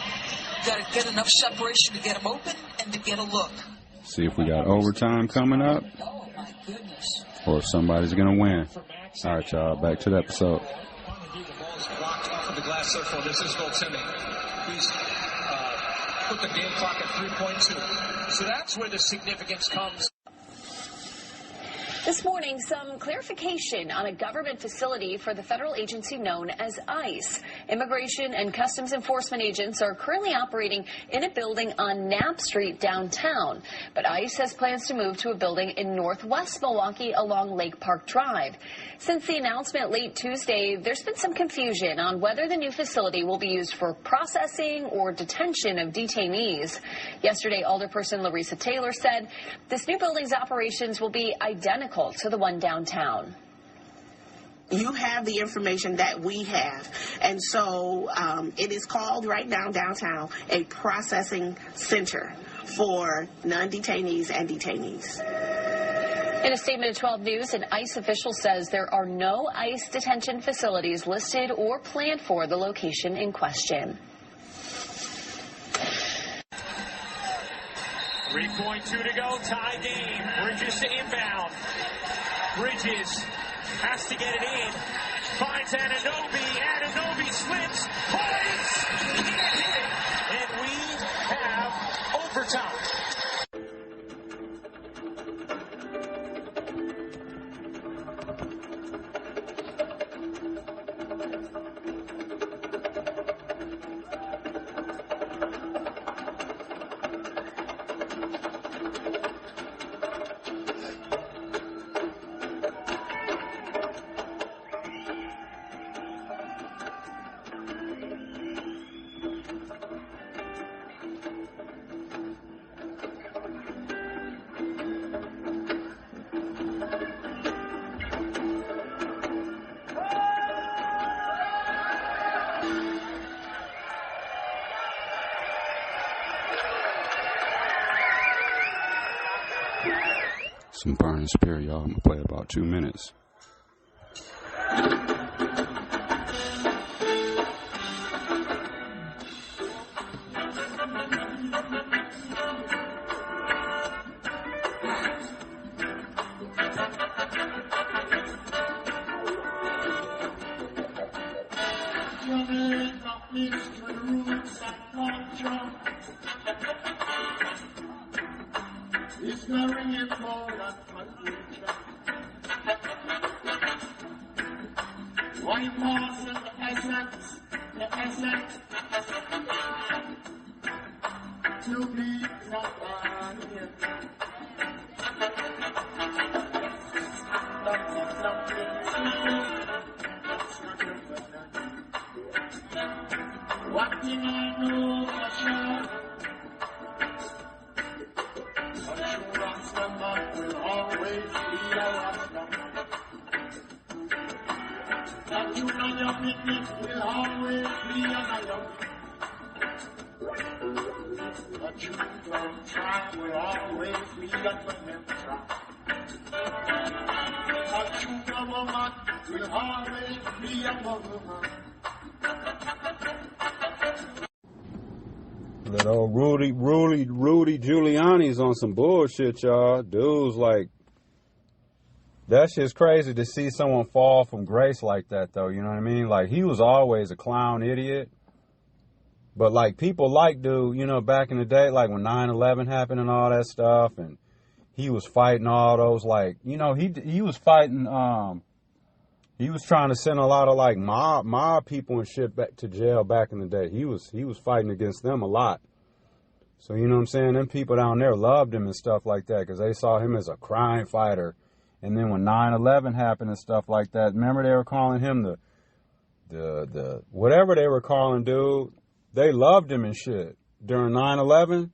Got to get enough separation to get him open and to get a look. See if we got overtime coming up, Oh, my goodness. or if somebody's going to win. All right, y'all, back to the episode. The ball is blocked off of the glass circle. This is goaltending. He's put the game clock at 3.2. So that's where the significance comes. This morning, some clarification on a government facility for the federal agency known as ICE. Immigration and Customs Enforcement agents are currently operating in a building on Knapp Street downtown. But ICE has plans to move to a building in northwest Milwaukee along Lake Park Drive. Since the announcement late Tuesday, there's been some confusion on whether the new facility will be used for processing or detention of detainees. Yesterday, Alderperson Larissa Taylor said this new building's operations will be identical to the one downtown. You have the information that we have, and so it is called right now downtown a processing center for non-detainees and detainees. In a statement to 12 News, an ICE official says there are no ICE detention facilities listed or planned for the location in question. 3.2 to go, tie game. Bridges to inbound. Bridges has to get it in. Finds Anunoby. Anunoby slips. Points! And we have overtime. Some Burning Spear, y'all. I'm going to play about 2 minutes. It's very important for future. Why more than the essence to be somebody. What thing I know for sure. Will always be our stomach. That you know your picnic will always be another. But you don't try will always be a connection. A true woman will always be a woman. Little Rudy Giuliani's on some bullshit, y'all. Dude's like, that shit's crazy to see someone fall from grace like that, though. You know what I mean? Like, he was always a clown idiot. But, like, people like dude, you know, back in the day, like when 9/11 happened and all that stuff, and he was fighting all those, like, you know, he was fighting, he was trying to send a lot of, like, mob people and shit back to jail back in the day. He was fighting against them a lot. So, you know what I'm saying? Them people down there loved him and stuff like that because they saw him as a crime fighter. And then when 9/11 happened and stuff like that, remember they were calling him the whatever they were calling dude? They loved him and shit during 9/11.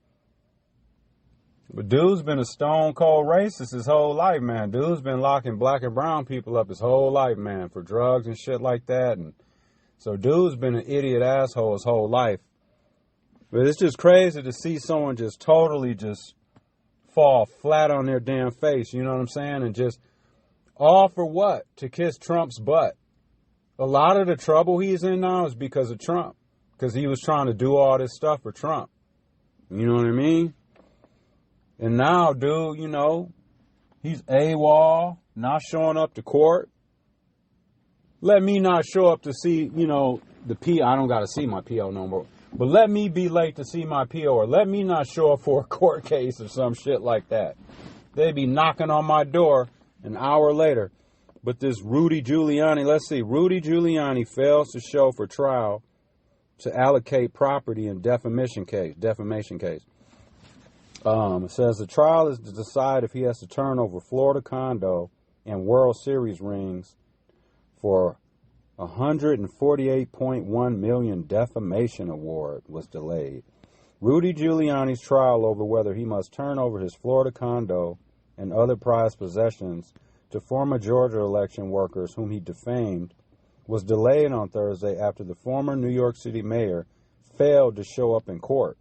But dude's been a stone cold racist his whole life, man. Dude's been locking black and brown people up his whole life, man, for drugs and shit like that. And so dude's been an idiot asshole his whole life. But it's just crazy to see someone just totally just fall flat on their damn face, you know what I'm saying? And just all for what? To kiss Trump's butt. A lot of the trouble he's in now is because of Trump. Because he was trying to do all this stuff for Trump. You know what I mean? And now, dude, you know, he's AWOL, not showing up to court. Let me not show up to see, you know, the PO. I don't got to see my PO no more. But let me be late to see my PO, or let me not show up for a court case or some shit like that. They'd be knocking on my door an hour later. But this Rudy Giuliani, let's see, Rudy Giuliani fails to show for trial to allocate property in defamation case. It says the trial is to decide if he has to turn over Florida condo and World Series rings for $148.1 million defamation award was delayed. Rudy Giuliani's trial over whether he must turn over his Florida condo and other prized possessions to former Georgia election workers whom he defamed was delayed on Thursday after the former New York City mayor failed to show up in court.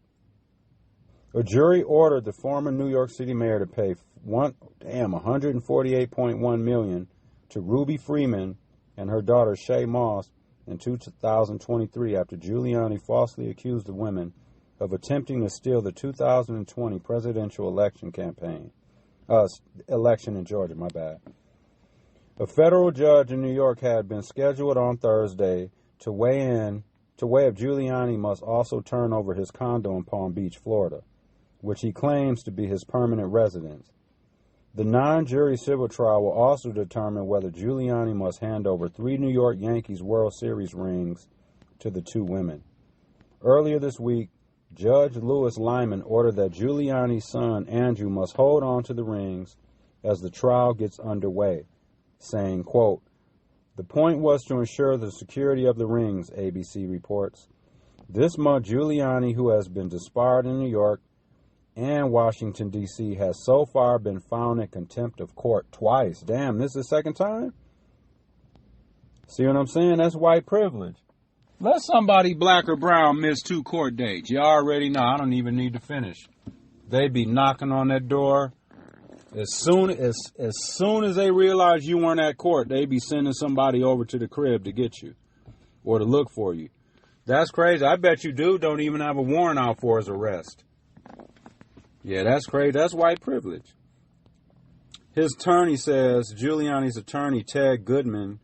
A jury ordered the former New York City mayor to pay $148.1 million to Ruby Freeman and her daughter Shay Moss in 2023 after Giuliani falsely accused the women of attempting to steal the 2020 presidential election in Georgia, my bad. A federal judge in New York had been scheduled on Thursday to weigh if Giuliani must also turn over his condo in Palm Beach, Florida, which he claims to be his permanent residence. The non-jury civil trial will also determine whether Giuliani must hand over 3 New York Yankees World Series rings to the 2 women. Earlier this week, Judge Louis Lyman ordered that Giuliani's son, Andrew, must hold on to the rings as the trial gets underway, saying, quote, "The point was to ensure the security of the rings," ABC reports. This month, Giuliani, who has been disbarred in New York and Washington, D.C., has so far been found in contempt of court twice. Damn, this is the second time? See what I'm saying? That's white privilege. Let somebody black or brown miss 2 court dates. You already know. I don't even need to finish. They be knocking on that door. As soon as they realize you weren't at court, they be sending somebody over to the crib to get you or to look for you. That's crazy. I bet you dude don't even have a warrant out for his arrest. Yeah, that's crazy. That's white privilege. His attorney says, Giuliani's attorney, Ted Goodman,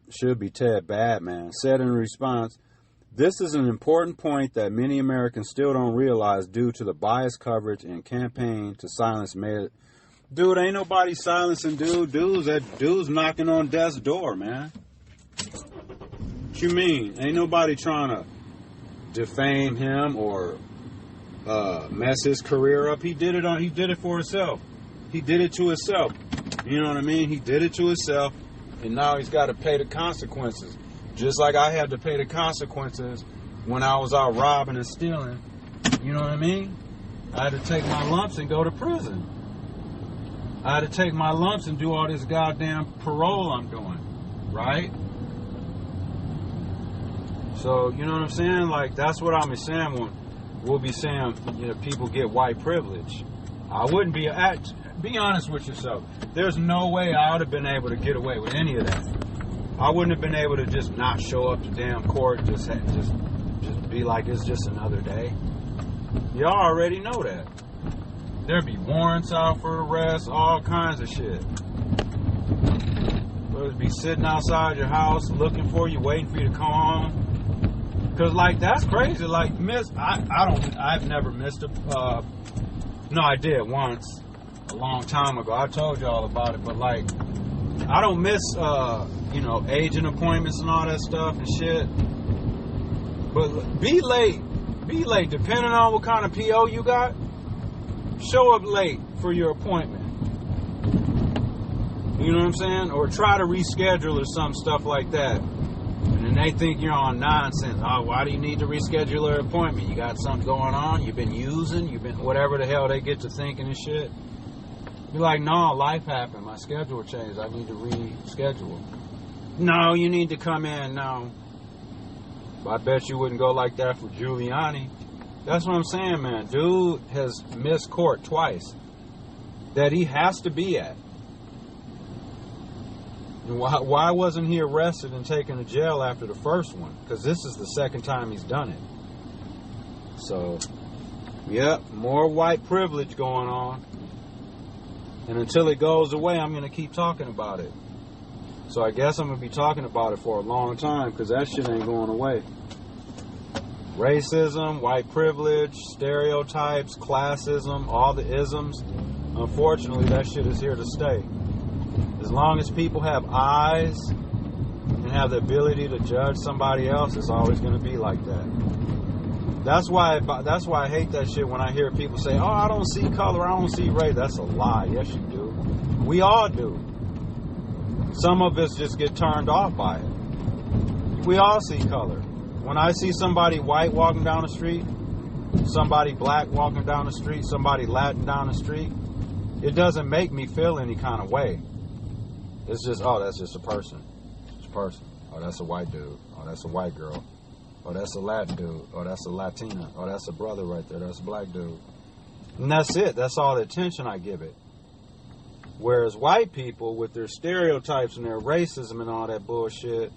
should be Ted Badman, said in response, "This is an important point that many Americans still don't realize due to the biased coverage and campaign to silence mayor." Dude, ain't nobody silencing dude's knocking on death's door, man. What you mean? Ain't nobody trying to defame him or mess his career up. He did it for himself. He did it to himself. You know what I mean? He did it to himself, and now he's got to pay the consequences. Just like I had to pay the consequences when I was out robbing and stealing. You know what I mean? I had to take my lumps and go to prison. I had to take my lumps and do all this goddamn parole I'm doing. Right? So, you know what I'm saying? Like, that's what I'm saying when we'll be saying, you know, people get white privilege. I wouldn't be honest with yourself. There's no way I would have been able to get away with any of that. I wouldn't have been able to just not show up to damn court, just be like it's just another day. Y'all already know that. There'd be warrants out for arrest, all kinds of shit. Brothers be sitting outside your house looking for you, waiting for you to come home. Cause like that's crazy. Like I've never missed a. No, I did once, a long time ago. I told y'all about it, but like I don't miss agent appointments and all that stuff and shit. But be late. Depending on what kind of PO you got, show up late for your appointment. You know what I'm saying? Or try to reschedule or some stuff like that. And then they think you're on nonsense. Oh, why do you need to reschedule an appointment? You got something going on? You've been whatever the hell they get to thinking and shit. You're like, no, life happened. My schedule changed. I need to reschedule. No, you need to come in. No. I bet you wouldn't go like that for Giuliani. That's what I'm saying, man. Dude has missed court twice that he has to be at. Why wasn't he arrested and taken to jail after the first one? Because this is the second time he's done it. So, yep, more white privilege going on. And until it goes away, I'm going to keep talking about it. So I guess I'm going to be talking about it for a long time because that shit ain't going away. Racism, white privilege, stereotypes, classism, all the isms. Unfortunately, that shit is here to stay. As long as people have eyes and have the ability to judge somebody else, it's always going to be like that. That's why I hate that shit when I hear people say, oh, I don't see color, I don't see race. That's a lie. Yes, you do. We all do. Some of us just get turned off by it. We all see color. When I see somebody white walking down the street, somebody black walking down the street, somebody Latin down the street, it doesn't make me feel any kind of way. It's just, oh, that's just a person. It's a person. Oh, that's a white dude. Oh, that's a white girl. Oh, that's a Latin dude. Oh, that's a Latina. Oh, that's a brother right there. That's a black dude. And that's it. That's all the attention I give it. Whereas white people, with their stereotypes and their racism and all that bullshit,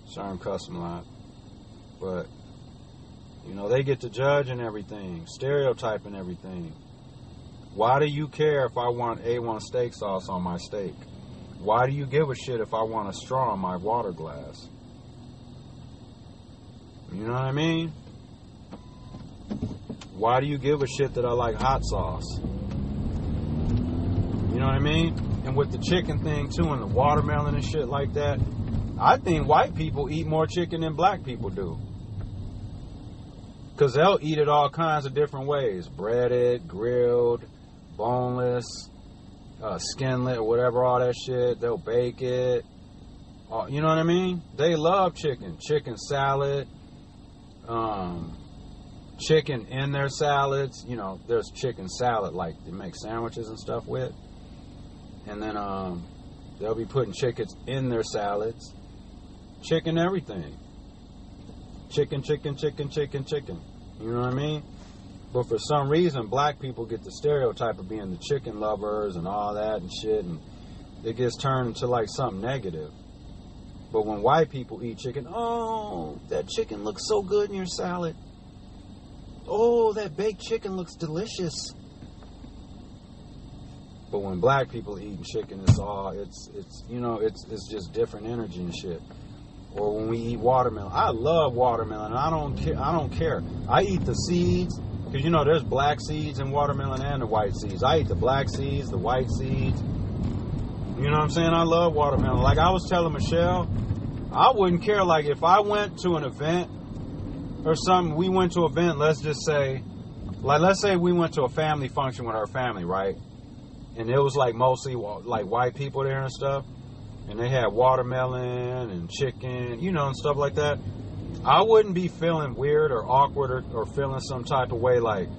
sorry I'm cussing a lot, but You know, they get to judging everything, stereotyping everything. Why do you care if I want A1 steak sauce on my steak? Why do you give a shit if I want a straw in my water glass? You know what I mean? Why do you give a shit that I like hot sauce? You know what I mean? And with the chicken thing too, and the watermelon and shit like that, I think white people eat more chicken than black people do. Because they'll eat it all kinds of different ways. Breaded, grilled, boneless, skinlet, or whatever, all that shit. They'll bake it. You know what I mean? They love chicken. Chicken salad. Chicken in their salads. You know, there's chicken salad like they make sandwiches and stuff with. And then they'll be putting chickens in their salads. Chicken everything. Chicken, chicken, chicken, chicken, chicken. You know what I mean? But for some reason, black people get the stereotype of being the chicken lovers and all that and shit, and it gets turned into like something negative. But when white people eat chicken, oh, that chicken looks so good in your salad. Oh, that baked chicken looks delicious. But when black people eating chicken, it's just different energy and shit. Or when we eat watermelon, I love watermelon. I don't care. I eat the seeds because there's black seeds in watermelon and the white seeds. I eat the black seeds, the white seeds. You know what I'm saying? I love watermelon. Like I was telling Michelle, I wouldn't care. Like if I went to an event or something, we went to an event. Let's just say, let's say we went to a family function with our family, right? And it was like mostly like white people there and stuff. And they had watermelon and chicken, and stuff like that. I wouldn't be feeling weird or awkward or feeling some type of way like,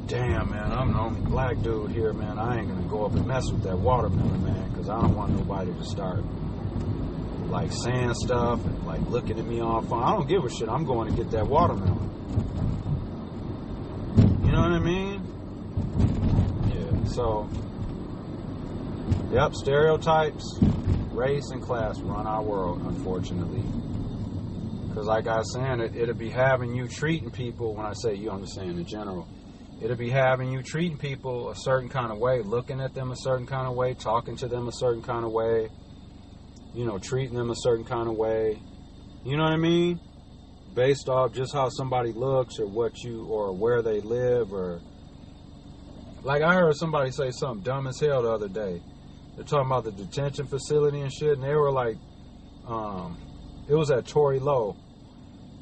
damn, man, I'm the only black dude here, man. I ain't going to go up and mess with that watermelon, man, because I don't want nobody to start, like, saying stuff and, like, looking at me all fun. I don't give a shit. I'm going to get that watermelon. You know what I mean? Yeah, so, yep, stereotypes. Race and class run our world, unfortunately. Because like I was saying, it'll be having you treating people, when I say you, I'm just saying in general, it'll be having you treating people a certain kind of way, looking at them a certain kind of way, talking to them a certain kind of way, treating them a certain kind of way. You know what I mean? Based off just how somebody looks or or where they live, or like I heard somebody say something dumb as hell the other day. They're talking about the detention facility and shit, and they were like, it was at Tory Lowe.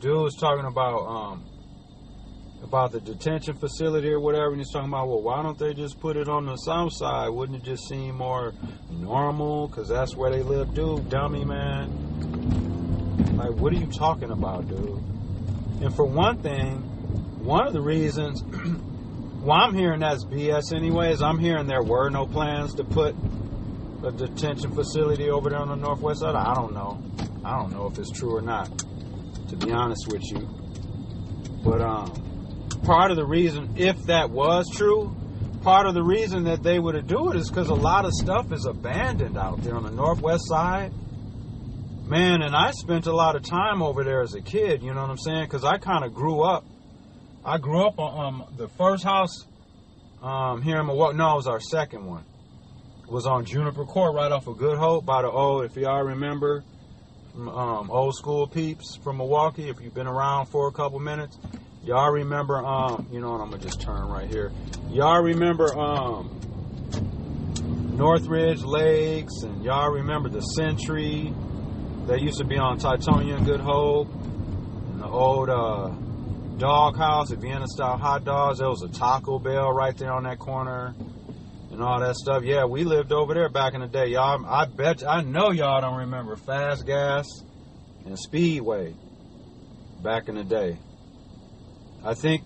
Dude was talking about the detention facility or whatever, and he's talking about, well, why don't they just put it on the south side? Wouldn't it just seem more normal? Because that's where they live. Dude, dummy, man. Like, what are you talking about, dude? And for one thing, one of the reasons, well, I'm hearing that's BS anyways. I'm hearing there were no plans to put a detention facility over there on the northwest side. I don't know if it's true or not, to be honest with you. But part of the reason, if that was true, part of the reason that they would do it is because a lot of stuff is abandoned out there on the northwest side. Man, and I spent a lot of time over there as a kid, you know what I'm saying? Because I kind of grew up. I grew up on the first house here in Milwaukee. No, it was our second one. Was on Juniper Court right off of Good Hope by the old, if y'all remember, old school peeps from Milwaukee. If you've been around for a couple minutes, y'all remember, you know what, I'm going to just turn right here. Y'all remember Northridge Lakes, and y'all remember the Century. They used to be on Titonia and Good Hope. And the old dog house, the Vienna style hot dogs. There was a Taco Bell right there on that corner. And all that stuff. Yeah, we lived over there back in the day. Y'all, I know y'all don't remember Fast Gas and Speedway back in the day. I think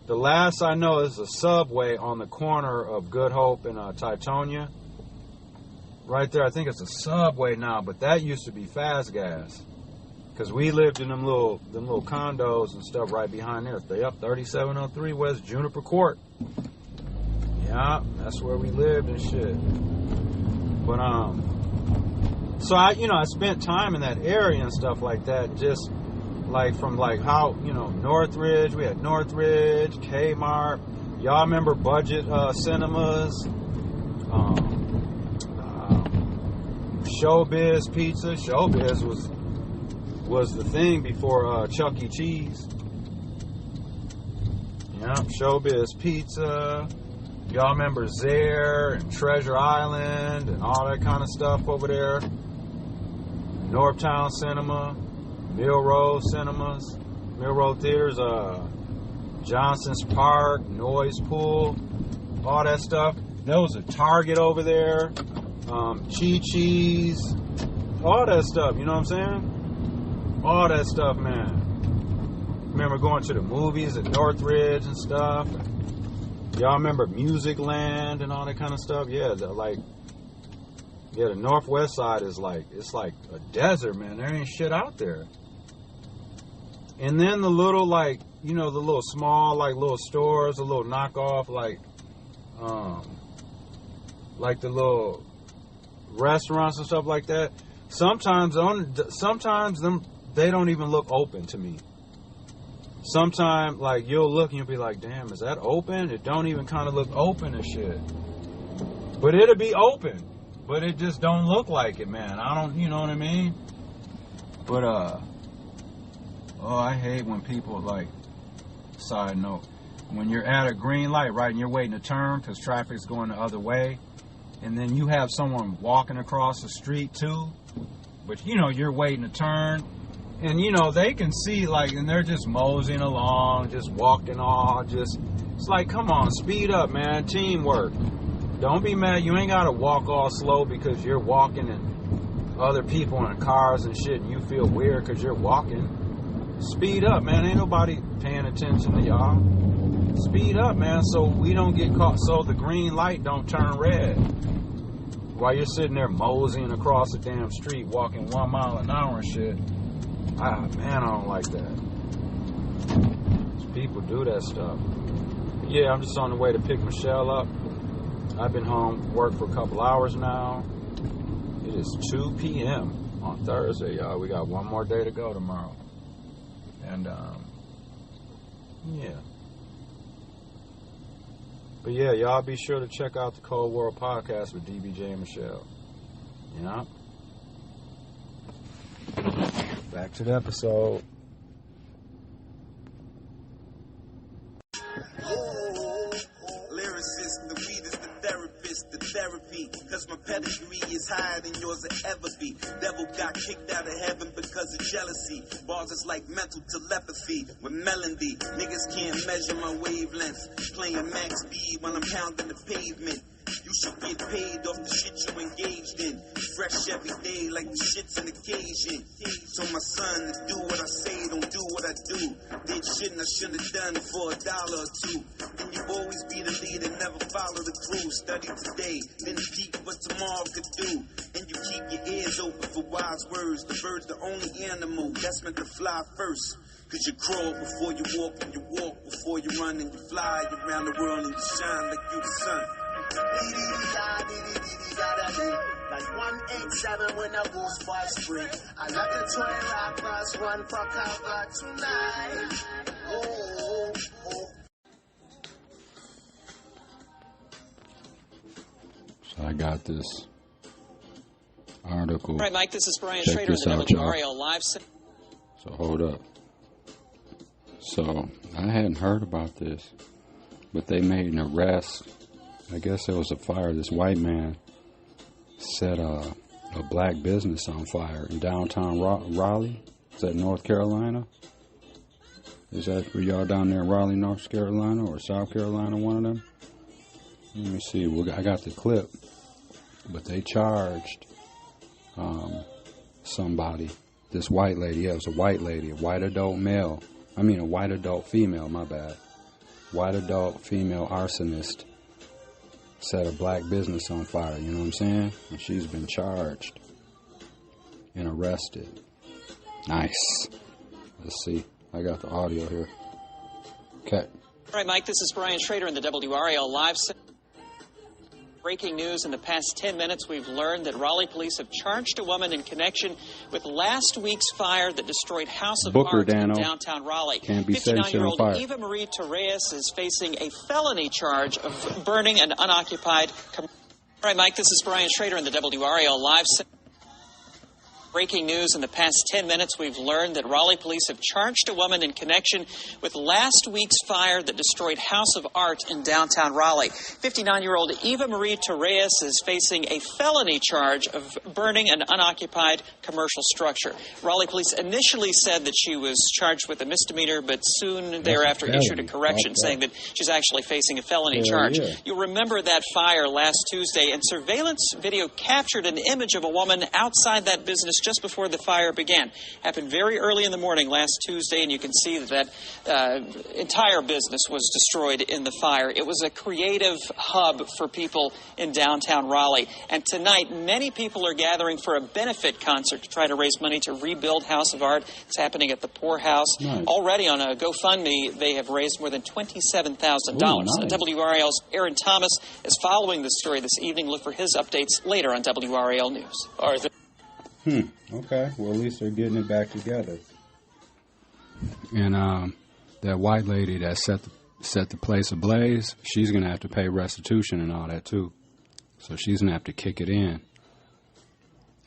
the last I know is a Subway on the corner of Good Hope and Titonia. Right there, I think it's a Subway now, but that used to be Fast Gas. Because we lived in them little condos and stuff right behind there. They up 3703 West Juniper Court. Yeah, that's where we lived and shit. But so I spent time in that area and stuff like that. Just like from like how, you know, Northridge, we had Northridge, Kmart. Y'all remember Budget Cinemas? Showbiz Pizza. Showbiz was the thing before Chuck E. Cheese. Yeah, Showbiz Pizza. Y'all remember Zaire and Treasure Island and all that kind of stuff over there. Northtown Cinema, Mill Road Cinemas, Mill Road Theaters, Johnson's Park, Noise Pool, all that stuff. There was a Target over there, Chi-Chi's, all that stuff, you know what I'm saying? All that stuff, man. Remember going to the movies at Northridge and stuff. Y'all remember Music Land and all that kind of stuff? Yeah, the Northwest side is like, it's like a desert, man. There ain't shit out there. And then the little, like, you know, the little small, like, little stores, a little knockoff, like the little restaurants and stuff like that. Sometimes they don't even look open to me. Sometimes, like, you'll look and you'll be like, damn, is that open? It don't even kind of look open and shit. But it'll be open. But it just don't look like it, man. I don't, you know what I mean? But, I hate when people, like, side note, when you're at a green light, right, and you're waiting to turn because traffic's going the other way, and then you have someone walking across the street, too, but, you know, you're waiting to turn, and, you know, they can see, like, and they're just moseying along, just walking all, just, it's like, come on, speed up, man, teamwork. Don't be mad. You ain't got to walk all slow because you're walking and other people in cars and shit and you feel weird because you're walking. Speed up, man. Ain't nobody paying attention to y'all. Speed up, man, so we don't get caught, so the green light don't turn red. While you're sitting there moseying across the damn street walking 1 mile an hour and shit. Man, I don't like that. People do that stuff. But yeah, I'm just on the way to pick Michelle up. I've been home, worked for a couple hours now. It is 2 p.m. on Thursday, y'all. We got one more day to go tomorrow. And, yeah. But yeah, y'all be sure to check out the Cold World Podcast with DVJ and Michelle. Yeah. Back to the episode. The therapy, cause my pedigree is higher than yours will ever be. Devil got kicked out of heaven because of jealousy. Bars is like mental telepathy with melody. Niggas can't measure my wavelength. Playing max speed while I'm pounding the pavement. You should get paid off the shit you engaged in. Fresh every day like the shit's an occasion. Told my son to do what I say, don't do what I do. Did shit and I shouldn't have done for $1 or $2. And you always be the leader, never follow the crew. Study today, then peek what tomorrow could do. And you keep your ears open for wise words. The bird's the only animal that's meant to fly first. Cause you crawl before you walk, and you walk before you run, and you fly around the world and you shine like you the sun. Like 187 when I goes for a sprint. I love the toy rappers, one for cover tonight. Oh. So I got this article. All right, Mike, this is Brian Check Schrader in this the out, y'all. WRAL Live. So hold up. So I hadn't heard about this, but they made an arrest. I guess there was a fire. This white man set a black business on fire in downtown Raleigh. Is that North Carolina? Is that for y'all down there in Raleigh, North Carolina, or South Carolina, one of them? Let me see. I got the clip, but they charged somebody. This white lady. Yeah, it was a white lady, a white adult male. I mean, a white adult female. My bad. White adult female arsonist set a black business on fire, you know what I'm saying? And she's been charged and arrested. Nice. Let's see. I got the audio here. Okay. All right, Mike, this is Brian Schrader in the WRAL Live. Breaking news in the past 10 minutes, we've learned that Raleigh police have charged a woman in connection with last week's fire that destroyed House of Booker, Art in Dano. downtown Raleigh. Can't be setting shit on 59-year-old fire. Eva Marie Torres is facing a felony charge of burning an unoccupied... All right, Mike, this is Brian Schrader in the WRAL Live Center. Breaking news in the past 10 minutes, we've learned that Raleigh police have charged a woman in connection with last week's fire that destroyed House of Art in downtown Raleigh. 59-year-old Eva Marie Torres is facing a felony charge of burning an unoccupied commercial structure. Raleigh police initially said that she was charged with a misdemeanor, but soon thereafter issued a correction saying that she's actually facing a felony charge. Yeah. You'll remember that fire last Tuesday, and surveillance video captured an image of a woman outside that business just before the fire began. Happened very early in the morning last Tuesday, and you can see that entire business was destroyed in the fire. It was a creative hub for people in downtown Raleigh. And tonight, many people are gathering for a benefit concert to try to raise money to rebuild House of Art. It's happening at the Poor House. Nice. Already on a GoFundMe, they have raised more than $27,000. Nice. WRAL's Aaron Thomas is following this story this evening. Look for his updates later on WRAL News. All right. Okay. Well, at least they're getting it back together. And that white lady that set the place ablaze, she's going to have to pay restitution and all that, too. So she's going to have to kick it in.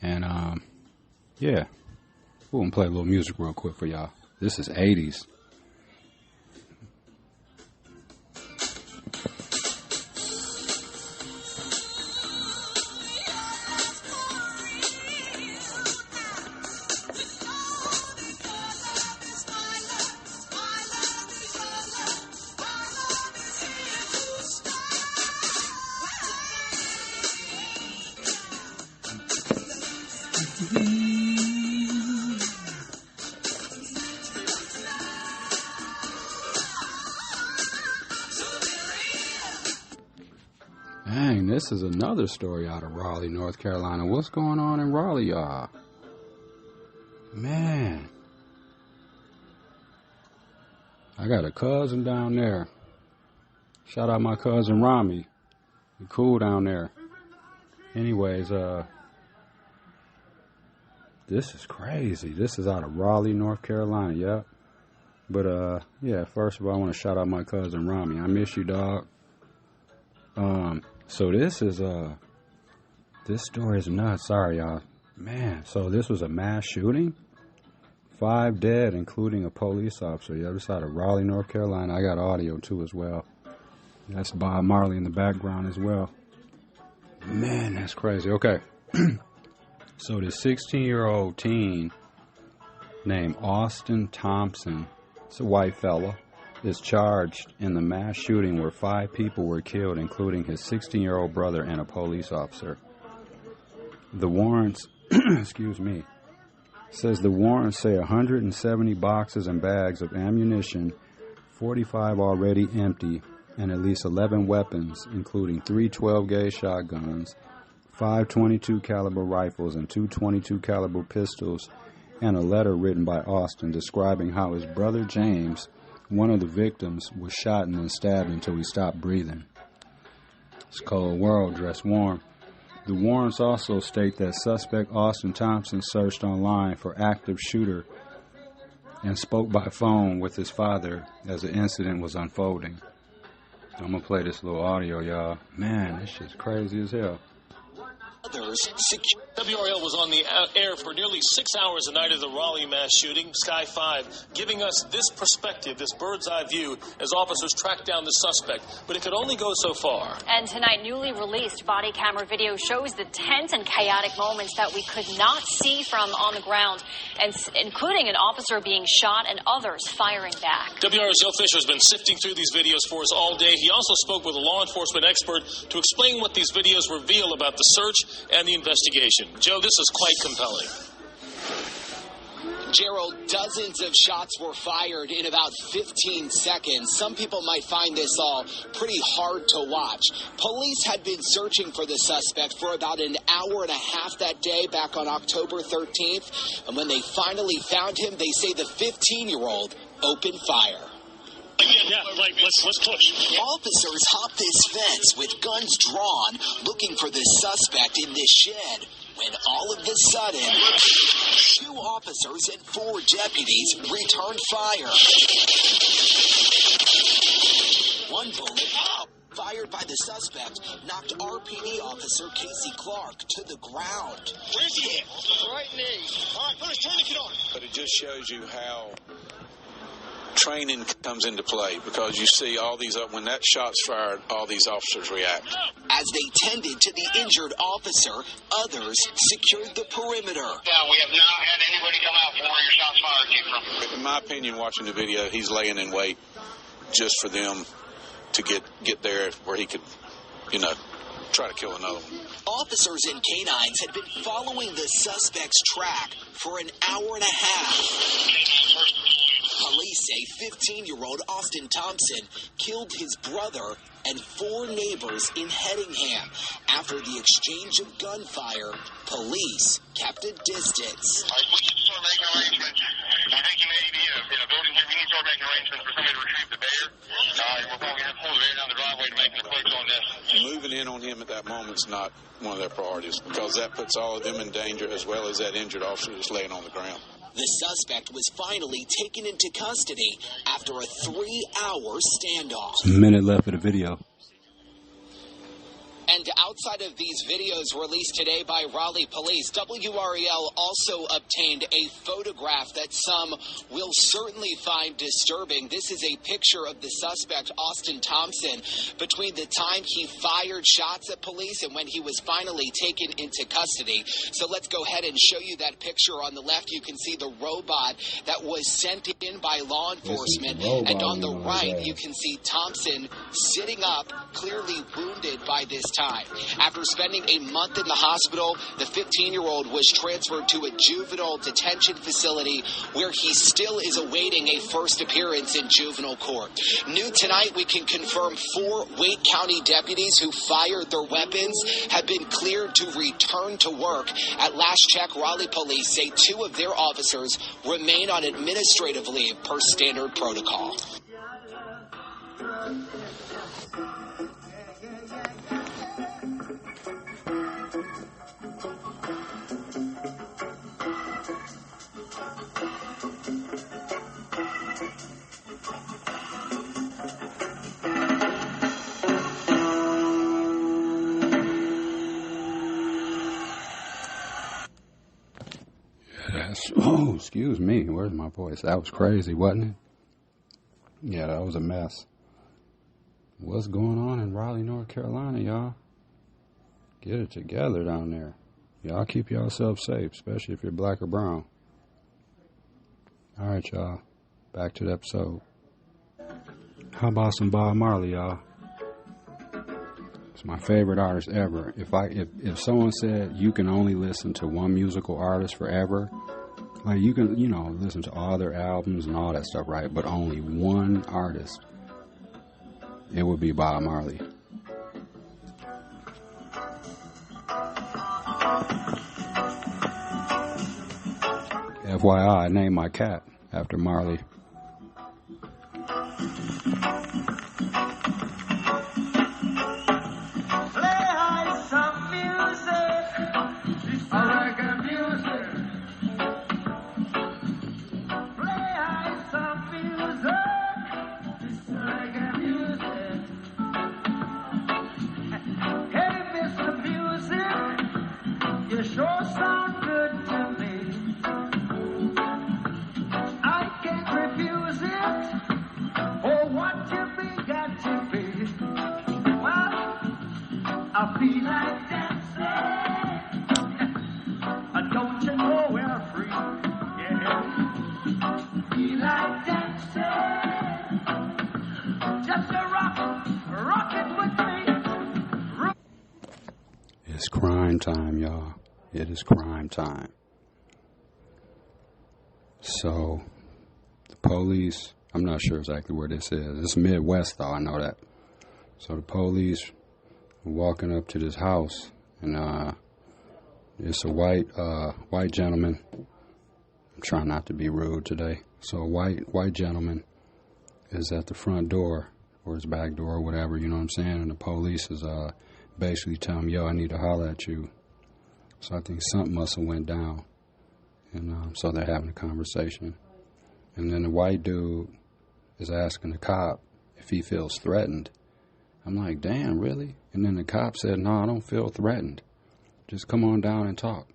And, yeah. We're going to play a little music real quick for y'all. This is 80s. Dang, this is another story out of Raleigh, North Carolina. What's going on in Raleigh, y'all? Man. I got a cousin down there. Shout out my cousin Rami. He cool down there. Anyways, this is crazy. This is out of Raleigh, North Carolina, yep. But, yeah, first of all, I want to shout out my cousin Rami. I miss you, dog. So this is, this story is nuts. Sorry, y'all. Man, so this was a mass shooting? 5 dead, including a police officer. Yeah, this is out of Raleigh, North Carolina. I got audio, too, as well. That's Bob Marley in the background as well. Man, that's crazy. Okay. So this 16-year-old teen named Austin Thompson, it's a white fella, is charged in the mass shooting where 5 people were killed, including his 16-year-old brother and a police officer. The warrants, excuse me, says the warrants say 170 boxes and bags of ammunition, 45 already empty, and at least 11 weapons, including 3 12-gauge shotguns, 5 22 caliber rifles, and 2 22 caliber pistols, and a letter written by Austin describing how his brother James, one of the victims, was shot and then stabbed until he stopped breathing. It's a cold world, dress warm. The warrants also state that suspect Austin Thompson searched online for active shooter and spoke by phone with his father as the incident was unfolding. I'm going to play this little audio, y'all. Man, this shit's crazy as hell. WRL was on the air for nearly 6 hours the night of the Raleigh mass shooting, Sky 5, giving us this perspective, this bird's eye view, as officers tracked down the suspect. But it could only go so far. And tonight, newly released body camera video shows the tense and chaotic moments that we could not see from on the ground, and including an officer being shot and others firing back. WRL's Joe Fisher has been sifting through these videos for us all day. He also spoke with a law enforcement expert to explain what these videos reveal about the search and the investigation. Joe, this is quite compelling. Gerald, dozens of shots were fired in about 15 seconds. Some people might find this all pretty hard to watch. Police had been searching for the suspect for about an hour and a half that day back on October 13th. And when they finally found him, they say the 15-year-old opened fire. Yeah, right. Let's push. Officers hop this fence with guns drawn, looking for the suspect in this shed. When all of a sudden, 2 officers and 4 deputies returned fire. One bullet, fired by the suspect, knocked RPD officer Casey Clark to the ground. Where's he at? Right knee. All right, put his tourniquet on. But it just shows you how training comes into play, because you see all these, when that shot's fired, all these officers react. As they tended to the injured officer, others secured the perimeter. Yeah, we have not had anybody come out from where your shots fired came from. In my opinion, watching the video, he's laying in wait just for them to get there where he could, try to kill another one. Officers and canines had been following the suspect's track for an hour and a half. Police say 15-year-old Austin Thompson killed his brother and 4 neighbors in Hedingham. After the exchange of gunfire, police kept a distance. All right, we can start making arrangements. I think you may be in a building here. We need to start making arrangements for somebody to retrieve the bear. We're probably going to have to pull the bear down the driveway to make an approach on this. Moving in on him at that moment's not one of their priorities, because that puts all of them in danger, as well as that injured officer that's laying on the ground. The suspect was finally taken into custody after a 3-hour standoff. A minute left of the video. And outside of these videos released today by Raleigh Police, WREL also obtained a photograph that some will certainly find disturbing. This is a picture of the suspect, Austin Thompson, between the time he fired shots at police and when he was finally taken into custody. So let's go ahead and show you that picture. On the left, you can see the robot that was sent in by law enforcement. And on the right, you can see Thompson sitting up, clearly wounded by this time. After spending a month in the hospital, the 15-year-old was transferred to a juvenile detention facility where he still is awaiting a first appearance in juvenile court. New tonight, we can confirm 4 Wake County deputies who fired their weapons have been cleared to return to work. At last check, Raleigh Police say 2 of their officers remain on administrative leave per standard protocol. Oh, excuse me. Where's my voice? That was crazy, wasn't it? Yeah, that was a mess. What's going on in Raleigh, North Carolina, y'all? Get it together down there. Y'all keep yourselves safe, especially if you're black or brown. All right, y'all. Back to the episode. How about some Bob Marley, y'all? It's my favorite artist ever. If someone said you can only listen to one musical artist forever, like you can, listen to all their albums and all that stuff, right? But only one artist, it would be Bob Marley. FYI, I named my cat after Marley. It's crime time, y'all. It is crime time. So, the police, I'm not sure exactly where this is. It's Midwest, though, I know that. So, the police were walking up to this house, and it's a white gentleman. I'm trying not to be rude today. So, a white gentleman is at the front door or his back door or whatever, you know what I'm saying? And the police is basically telling him, yo, I need to holler at you. So I think something must have went down. And so they're having a conversation. And then the white dude is asking the cop if he feels threatened. I'm like, damn, really? And then the cop said, no, I don't feel threatened. Just come on down and talk.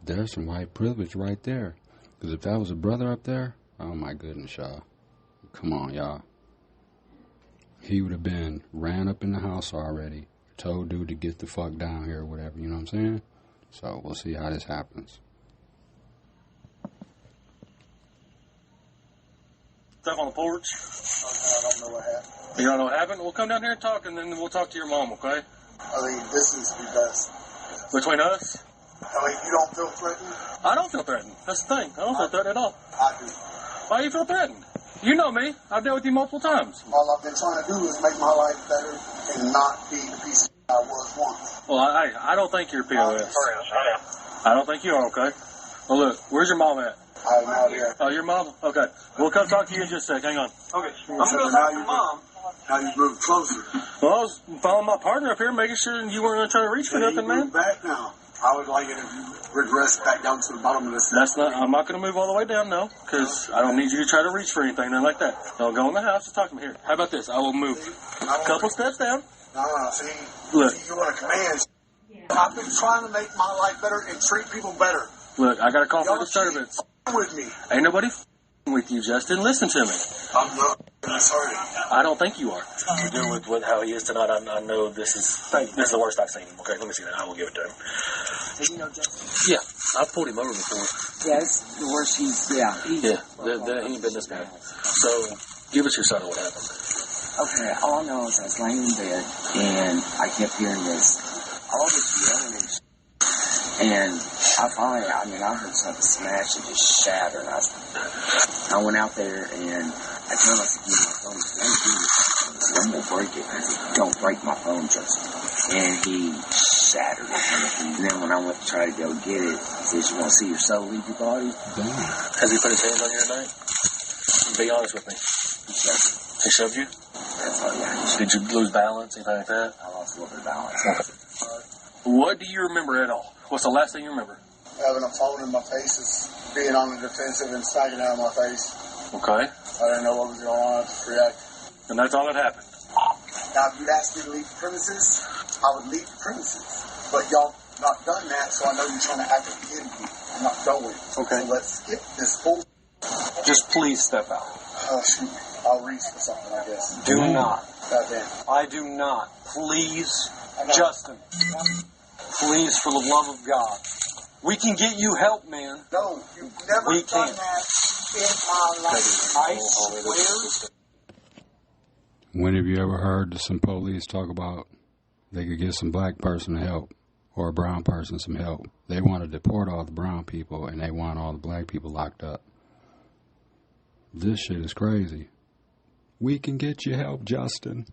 There's some white privilege right there. Because if that was a brother up there, oh my goodness, y'all. Come on, y'all. He would have been ran up in the house already, told dude to get the fuck down here or whatever, you know what I'm saying? So we'll see how this happens. Stuff on the porch. I don't know what happened. You don't know what happened? We'll come down here and talk, and then we'll talk to your mom, okay? I mean, distance would be best. Between us? I mean, you don't feel threatened? I don't feel threatened. That's the thing. I don't feel threatened at all. I do. Why do you feel threatened? You know me. I've dealt with you multiple times. All I've been trying to do is make my life better and not be the piece of I was once. Well, I don't think you're POS. I don't think you are, okay? Well, look, where's your mom at? I have no idea. Oh, your mom? Okay. We'll come talk to you in just a sec. Hang on. Okay. I'm going to go talk to your mom. How you move closer? Well, I was following my partner up here, making sure you weren't going to try to reach for nothing, man. Move back now. I would like it if you regress back down to the bottom of this. I'm not going to move all the way down, no, because I don't need you to try to reach for anything, nothing like that. I'll go in the house and talk to me here. How about this? I will move a couple steps down. No, see, look. You want to command. I've been trying to make my life better and treat people better. Look, I got a call for disturbance. With me. Ain't nobody with you, Justin. Listen to me. I'm not. I'm sorry. I don't think you are. To do with how he is tonight, I know this is the worst I've seen him. Okay, let me see that. I will give it to him. You know, Justin? Yeah, I've pulled him over before. Yeah, it's the worst he's. Yeah. He ain't been this bad. So, give us your son what happened. Okay, all I know is I was laying in bed and I kept hearing this, all this yelling and shit. And I heard something smash and just shatter. And I went out there and I told him, I said, give me my phone. I'm going to break it. I said, don't break my phone, Justin. And he shattered it. And then when I went to try to go get it, he said, you want to see your soul leave your body? Has he put his hands on you tonight? Be honest with me. He shoved you? That's all, yeah. Did you lose balance, anything like that? I lost a little bit of balance. What do you remember at all? What's the last thing you remember? Having a phone in my face is being on the defensive and smacking out of my face. Okay. I didn't know what was going on. I just reacted. And that's all that happened? Now, if you'd asked me to leave the premises, I would leave the premises. But y'all not done that, so I know you're trying to act like you me. I'm not going. Okay. So let's skip this whole... Just please step out. Oh, shoot. I'll reach for something, I guess. Do not. Goddamn. I do not. Please, Justin. Please, for the love of God. We can get you help, man. No, you've never done that in my life. I swear. When have you ever heard some police talk about they could get some black person help or a brown person some help? They want to deport all the brown people and they want all the black people locked up. This shit is crazy. We can get you help, Justin.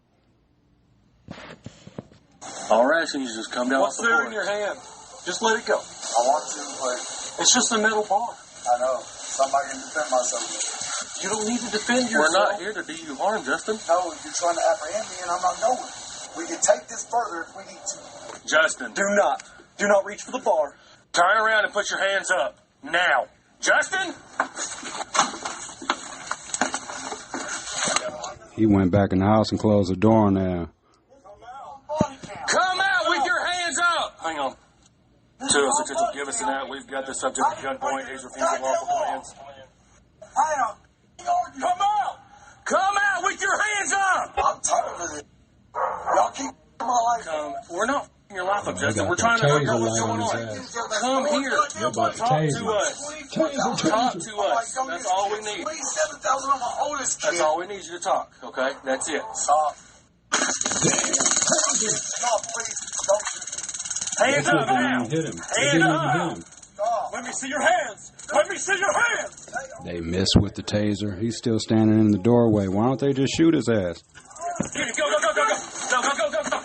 All right, so you just come down. What's there in your hand? Just let it go. I want to, but... It's just a metal bar. I know. Somebody can defend myself. You don't need to defend yourself. We're not here to do you harm, Justin. No, you're trying to apprehend me, and I'm not going. We can take this further if we need to. Justin. Do not reach for the bar. Turn around and put your hands up. Now. Justin? He went back in the house and closed the door now. Come out with your hands up! Hang on. 206, give us an out. We've got the subject at gunpoint. He's refusing lawful commands. Come out! Come out with your hands up! I'm tired of it. Y'all keep my life. We're not f***ing your life up, Justin. We're trying to figure out what's going on. Come here. Talk to us. Talk to us. That's all we need. That's all we need you to talk, okay? That's it. Stop. Hands up now! Hit him. Hands up! Let me see your hands! Let me see your hands! They miss with the taser. He's still standing in the doorway. Why don't they just shoot his ass? Go, go, go, go, go! Go, go, go, go, go!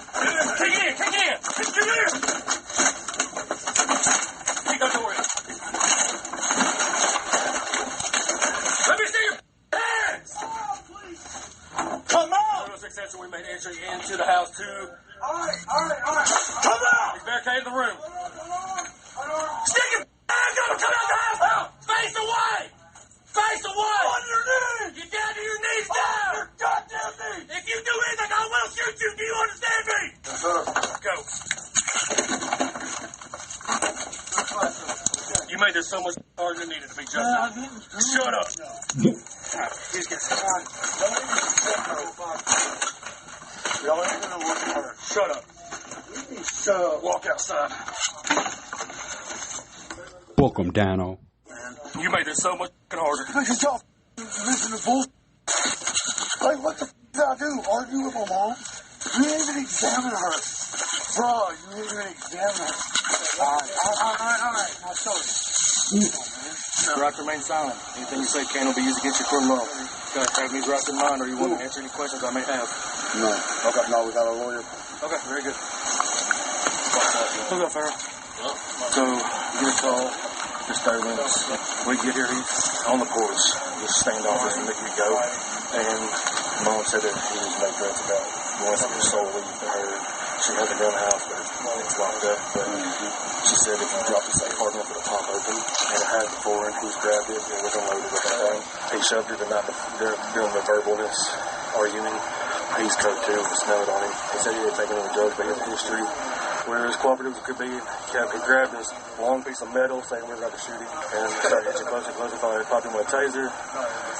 Kick in! Kick in! Kick in! Kick that door in. Let me see your hands! room. Stick your hands up and come out the house. Face away. Face away. On your knees. Get down to your knees now. On your goddamn knees. If you do anything, I will shoot you. Do you understand me? Yes, sir. Go. You made this so much harder than it needed to be, Justin. Shut up. He's getting y'all ain't gonna look at her. Shut up. Shut up. Walk outside. Welcome, Dano. You made this so much harder. Because y'all listen to bull. Like, what the did I do? Argue with my mom? You didn't even examine her. Bro, you didn't even examine her. All right. Now show it. Right, remain silent. Anything you say can be used against you for law. Got to have me right in mind, or you want to answer any questions I may have. No. Okay, no, we got a lawyer. Okay, very good. What's up, Farrell? So, you get a call. Just 30 minutes. We get here, he's on the porch. Just standoffish and making me go. And Mom said that he was no threats about once his soul leave to her. She hasn't done the house, but it's locked up. But she said if you drop the safe hard enough with the top open, and it had before, and he's grabbed it, and it was unloaded with that thing. He shoved it, and not they're doing the verbalness arguing. He's coked too, with snowed on him. He said he had taken on the judge, but he has a history where as cooperative as it could be. He grabbed this long piece of metal, saying we were about to shoot him, and started hitching closer and closer. Finally, popped him with a taser.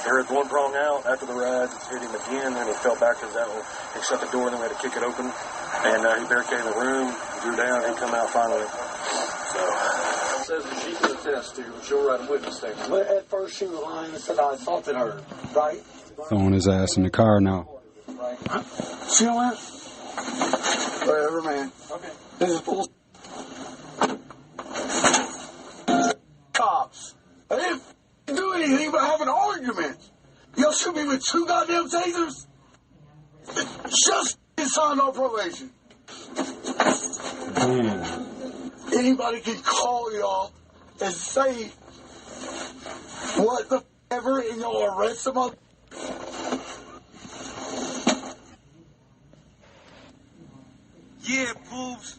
He heard one prong out. After the ride, hit him again, and he fell backwards out. He shut the door, and then we had to kick it open. And he barricaded the room, drew down, he come out finally. So. It says that she can attest to, but she'll write a witness statement. But at first she was lying and said I assaulted her, right? Throwing his ass in the car now. Right. She don't have. Whatever, man. Okay. This is bull. Cops. I didn't do anything but have an argument. Y'all shoot me with 2 goddamn tasers? Just signed on probation. Anybody can call y'all and say what the ever, and y'all arrest them up. Yeah, boobs.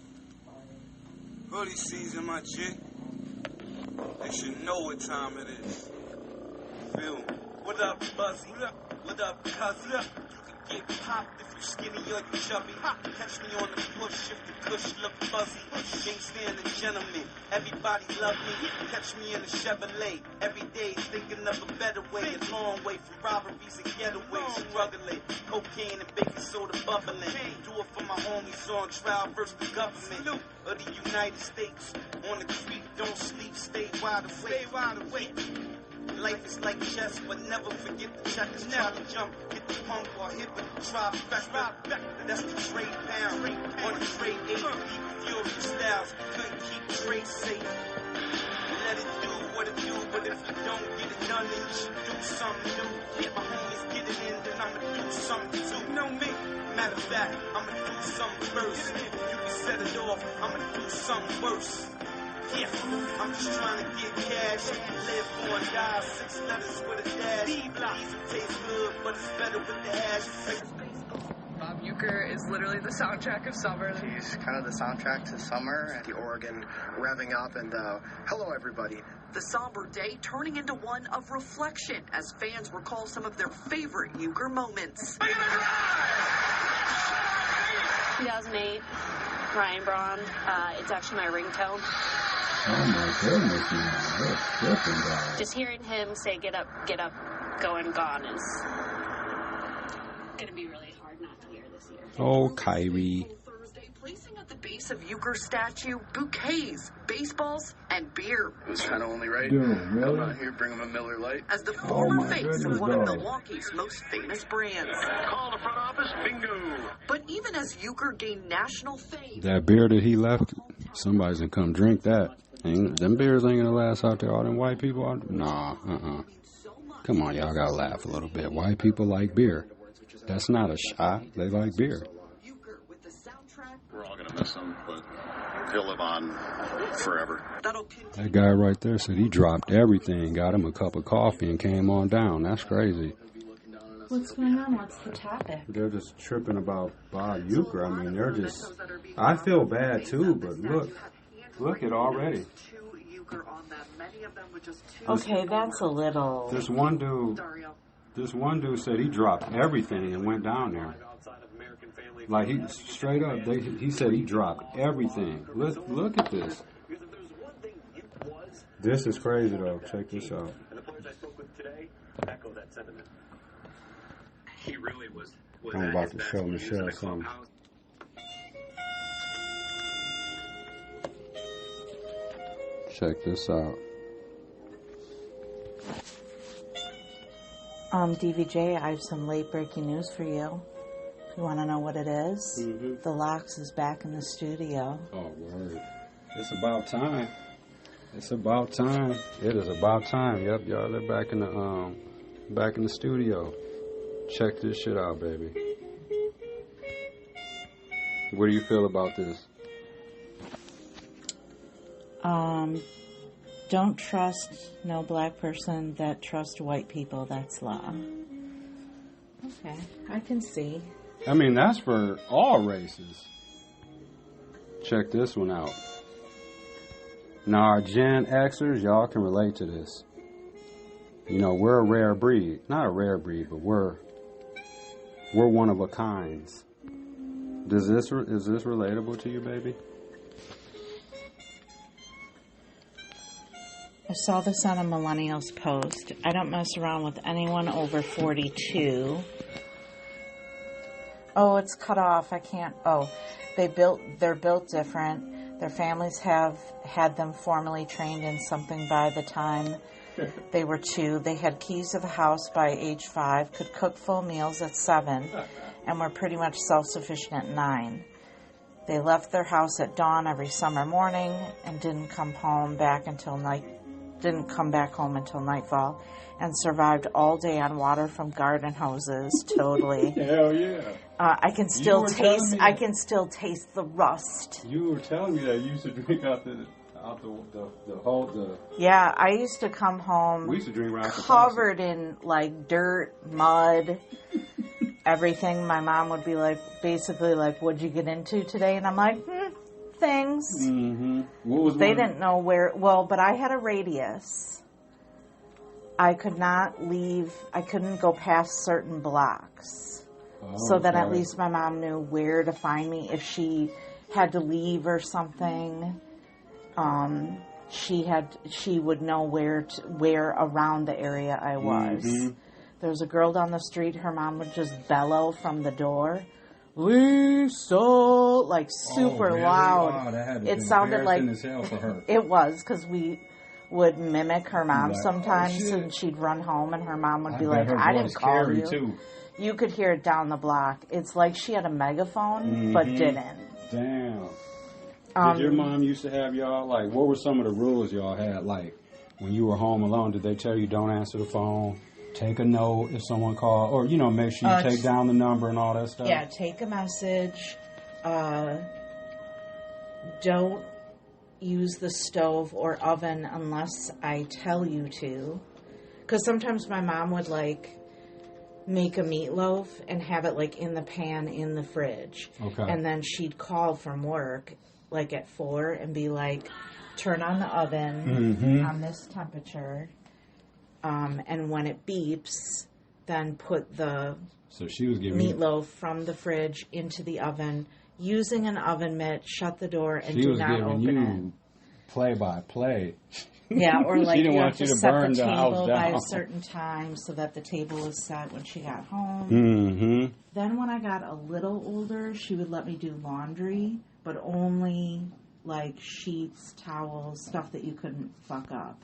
Hoodie season, my G. They should know what time it is. Feel me? What up, Buzzy? What up, cousin? You can get popped if you skinny or you chubby. Catch me on the push if the kush look fuzzy. Gangsta and a gentleman, everybody love me. Catch me in a Chevrolet. Every day thinking of a better way. A long way from robberies and getaways. Struggling, cocaine and baking soda bubbling. Do it for my homies on trial versus the government of the United States. On the creek, don't sleep, stay wide awake. Life is like chess, but never forget the checkers. Try to jump, hit the pump or hit with the trifecta. That's the trade pound. On the trade agent, furious styles. Couldn't keep trade safe. Let it do what it do, but if you don't get it done, then you should do something new. If my homies get it in, then I'ma do something too. You know me? Matter of fact, I'ma do something first. You can set it off, I'ma do something worse. Yeah, I'm just trying to get cash. Live for and die. 6 letters with a dash. These taste good, but it's better with the hash. Bob Uecker is literally the soundtrack of summer. He's kind of the soundtrack to summer. The Oregon revving up, and hello, everybody. The somber day turning into one of reflection as fans recall some of their favorite Uecker moments. 2008, Ryan Braun. It's actually my ringtone. Oh my goodness, man. That's tripping. Just hearing him say get up, going, gone is going to be really hard not to hear this year. Oh, Kyrie. Placing at the base of Uecker's statue bouquets, baseballs, and beer. It was kind of only right. Dude, really? Come out here, bring him a Miller Lite. As the former face of one of Milwaukee's most famous brands. Call the front office, bingo. But even as Uecker gained national fame, That beer that he left, somebody's gonna come drink that. Them beers ain't gonna last out there. All them white people, nah, Come on, y'all gotta laugh a little bit. White people like beer. That's not a shot. They like beer. We're all gonna miss him, but he'll live on forever. That guy right there said he dropped everything, got him a cup of coffee, and came on down. That's crazy. What's going on? What's the topic? They're just tripping about Bob Uecker. I mean, they're just... I feel bad, too, but look, Look it already. Okay, that's a little. This one dude said he dropped everything and went down there. Like he straight up, he said he dropped everything. Look at this. This is crazy though. Check this out. And the players I spoke with today echo that sentiment. He really was I'm about to show Michelle something. Check this out. DVJ, I have some late breaking news for you. You want to know what it is? Mm-hmm. The Lox is back in the studio. Oh, word. It's about time. It's about time. It is about time. Yep, y'all are back in the studio. Check this shit out, baby. What do you feel about this? Don't trust no black person that trusts white people. That's law. Okay, I can see. I mean, that's for all races. Check this one out. Now, our Gen Xers, y'all can relate to this. You know, we're a rare breed. Not a rare breed, but we're one of a kinds. Is this relatable to you, baby? I saw this on a Millennials post. I don't mess around with anyone over 42. Oh, it's cut off. I can't. Oh, they're built different. Their families have had them formally trained in something by the time they were 2. They had keys to the house by age 5, could cook full meals at 7, and were pretty much self-sufficient at 9. They left their house at dawn every summer morning and didn't come back home until nightfall, and survived all day on water from garden hoses. Totally. Hell yeah. I can still taste the rust. You were telling me that you used to drink out the whole. Yeah, I used to come home. We used to drink right covered in like dirt, mud, everything. My mom would be like, basically like, "What'd you get into today?" And I'm like, things. Mm-hmm. What was they didn't know where. Well, but I had a radius. I could not leave. I couldn't go past certain blocks. So that at least my mom knew where to find me if she had to leave or something. She would know where around the area I was. Mm-hmm. There was a girl down the street. Her mom would just bellow from the door. Lisa, like super loud. Oh, that had to it sounded like as hell for her. It was because we would mimic her mom sometimes, and she'd run home, and her mom would be like, "I didn't call you." Too. You could hear it down the block. It's like she had a megaphone, but didn't. Damn. Did your mom used to have y'all, like, what were some of the rules y'all had? Like, when you were home alone, did they tell you don't answer the phone, take a note if someone called, or, you know, make sure you take down the number and all that stuff? Yeah, take a message. Don't use the stove or oven unless I tell you to. Because sometimes my mom would, like, make a meatloaf and have it like in the pan in the fridge. Okay. And then she'd call from work like at 4 and be like, turn on the oven on this temperature. And when it beeps, then put the meatloaf from the fridge into the oven using an oven mitt, shut the door, and do not open it. Play by play. Yeah, or like you have to set the table by a certain time so that the table was set when she got home. Mm-hmm. Then when I got a little older, she would let me do laundry, but only like sheets, towels, stuff that you couldn't fuck up.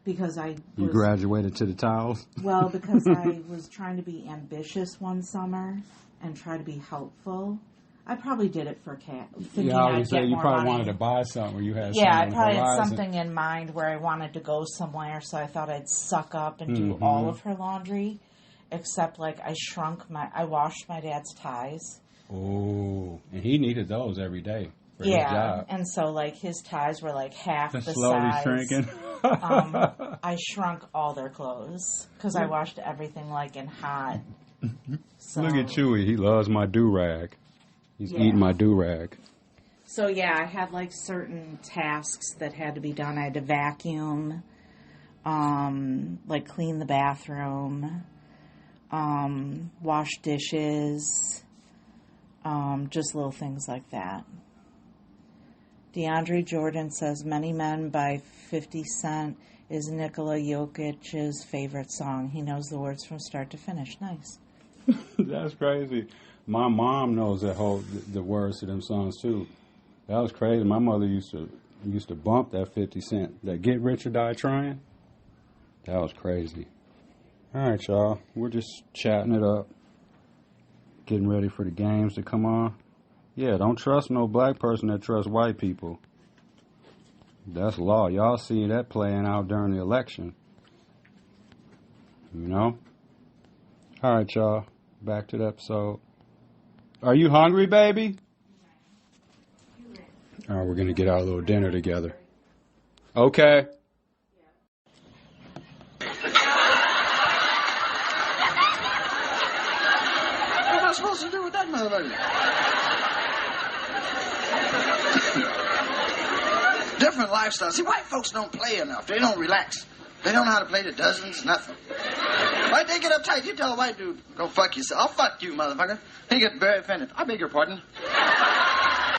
Because you graduated to the towels? Well, because I was trying to be ambitious one summer and try to be helpful. I probably did it for cat. Yeah, I would say you probably wanted to buy something, or you had something. Yeah, I probably had something in mind where I wanted to go somewhere, so I thought I'd suck up and do all of her laundry, except like I washed my dad's ties. Oh, and he needed those every day for his job. And so like his ties were like half the slowly size. Shrinking. I shrunk all their clothes because I washed everything like in hot. So. Look at Chewy, he loves my do-rag. He's eating my do-rag. So, yeah, I had, like, certain tasks that had to be done. I had to vacuum, like, clean the bathroom, wash dishes, just little things like that. DeAndre Jordan says, Many Men by 50 Cent is Nikola Jokic's favorite song. He knows the words from start to finish. Nice. That's crazy. My mom knows the words to them songs, too. That was crazy. My mother used to bump that 50 Cent. That Get Rich or Die Trying. That was crazy. All right, y'all. We're just chatting it up. Getting ready for the games to come on. Yeah, don't trust no black person that trusts white people. That's law. Y'all see that playing out during the election. You know? All right, y'all. Back to the episode. Are you hungry, baby? All right, we're going to get our little dinner together. Okay. What am I supposed to do with that motherfucker? Different lifestyle. See, white folks don't play enough. They don't relax. They don't know how to play the dozens, nothing. Right, they get uptight. You tell a white dude, go fuck yourself. I'll fuck you, motherfucker. He get very offended. I beg your pardon.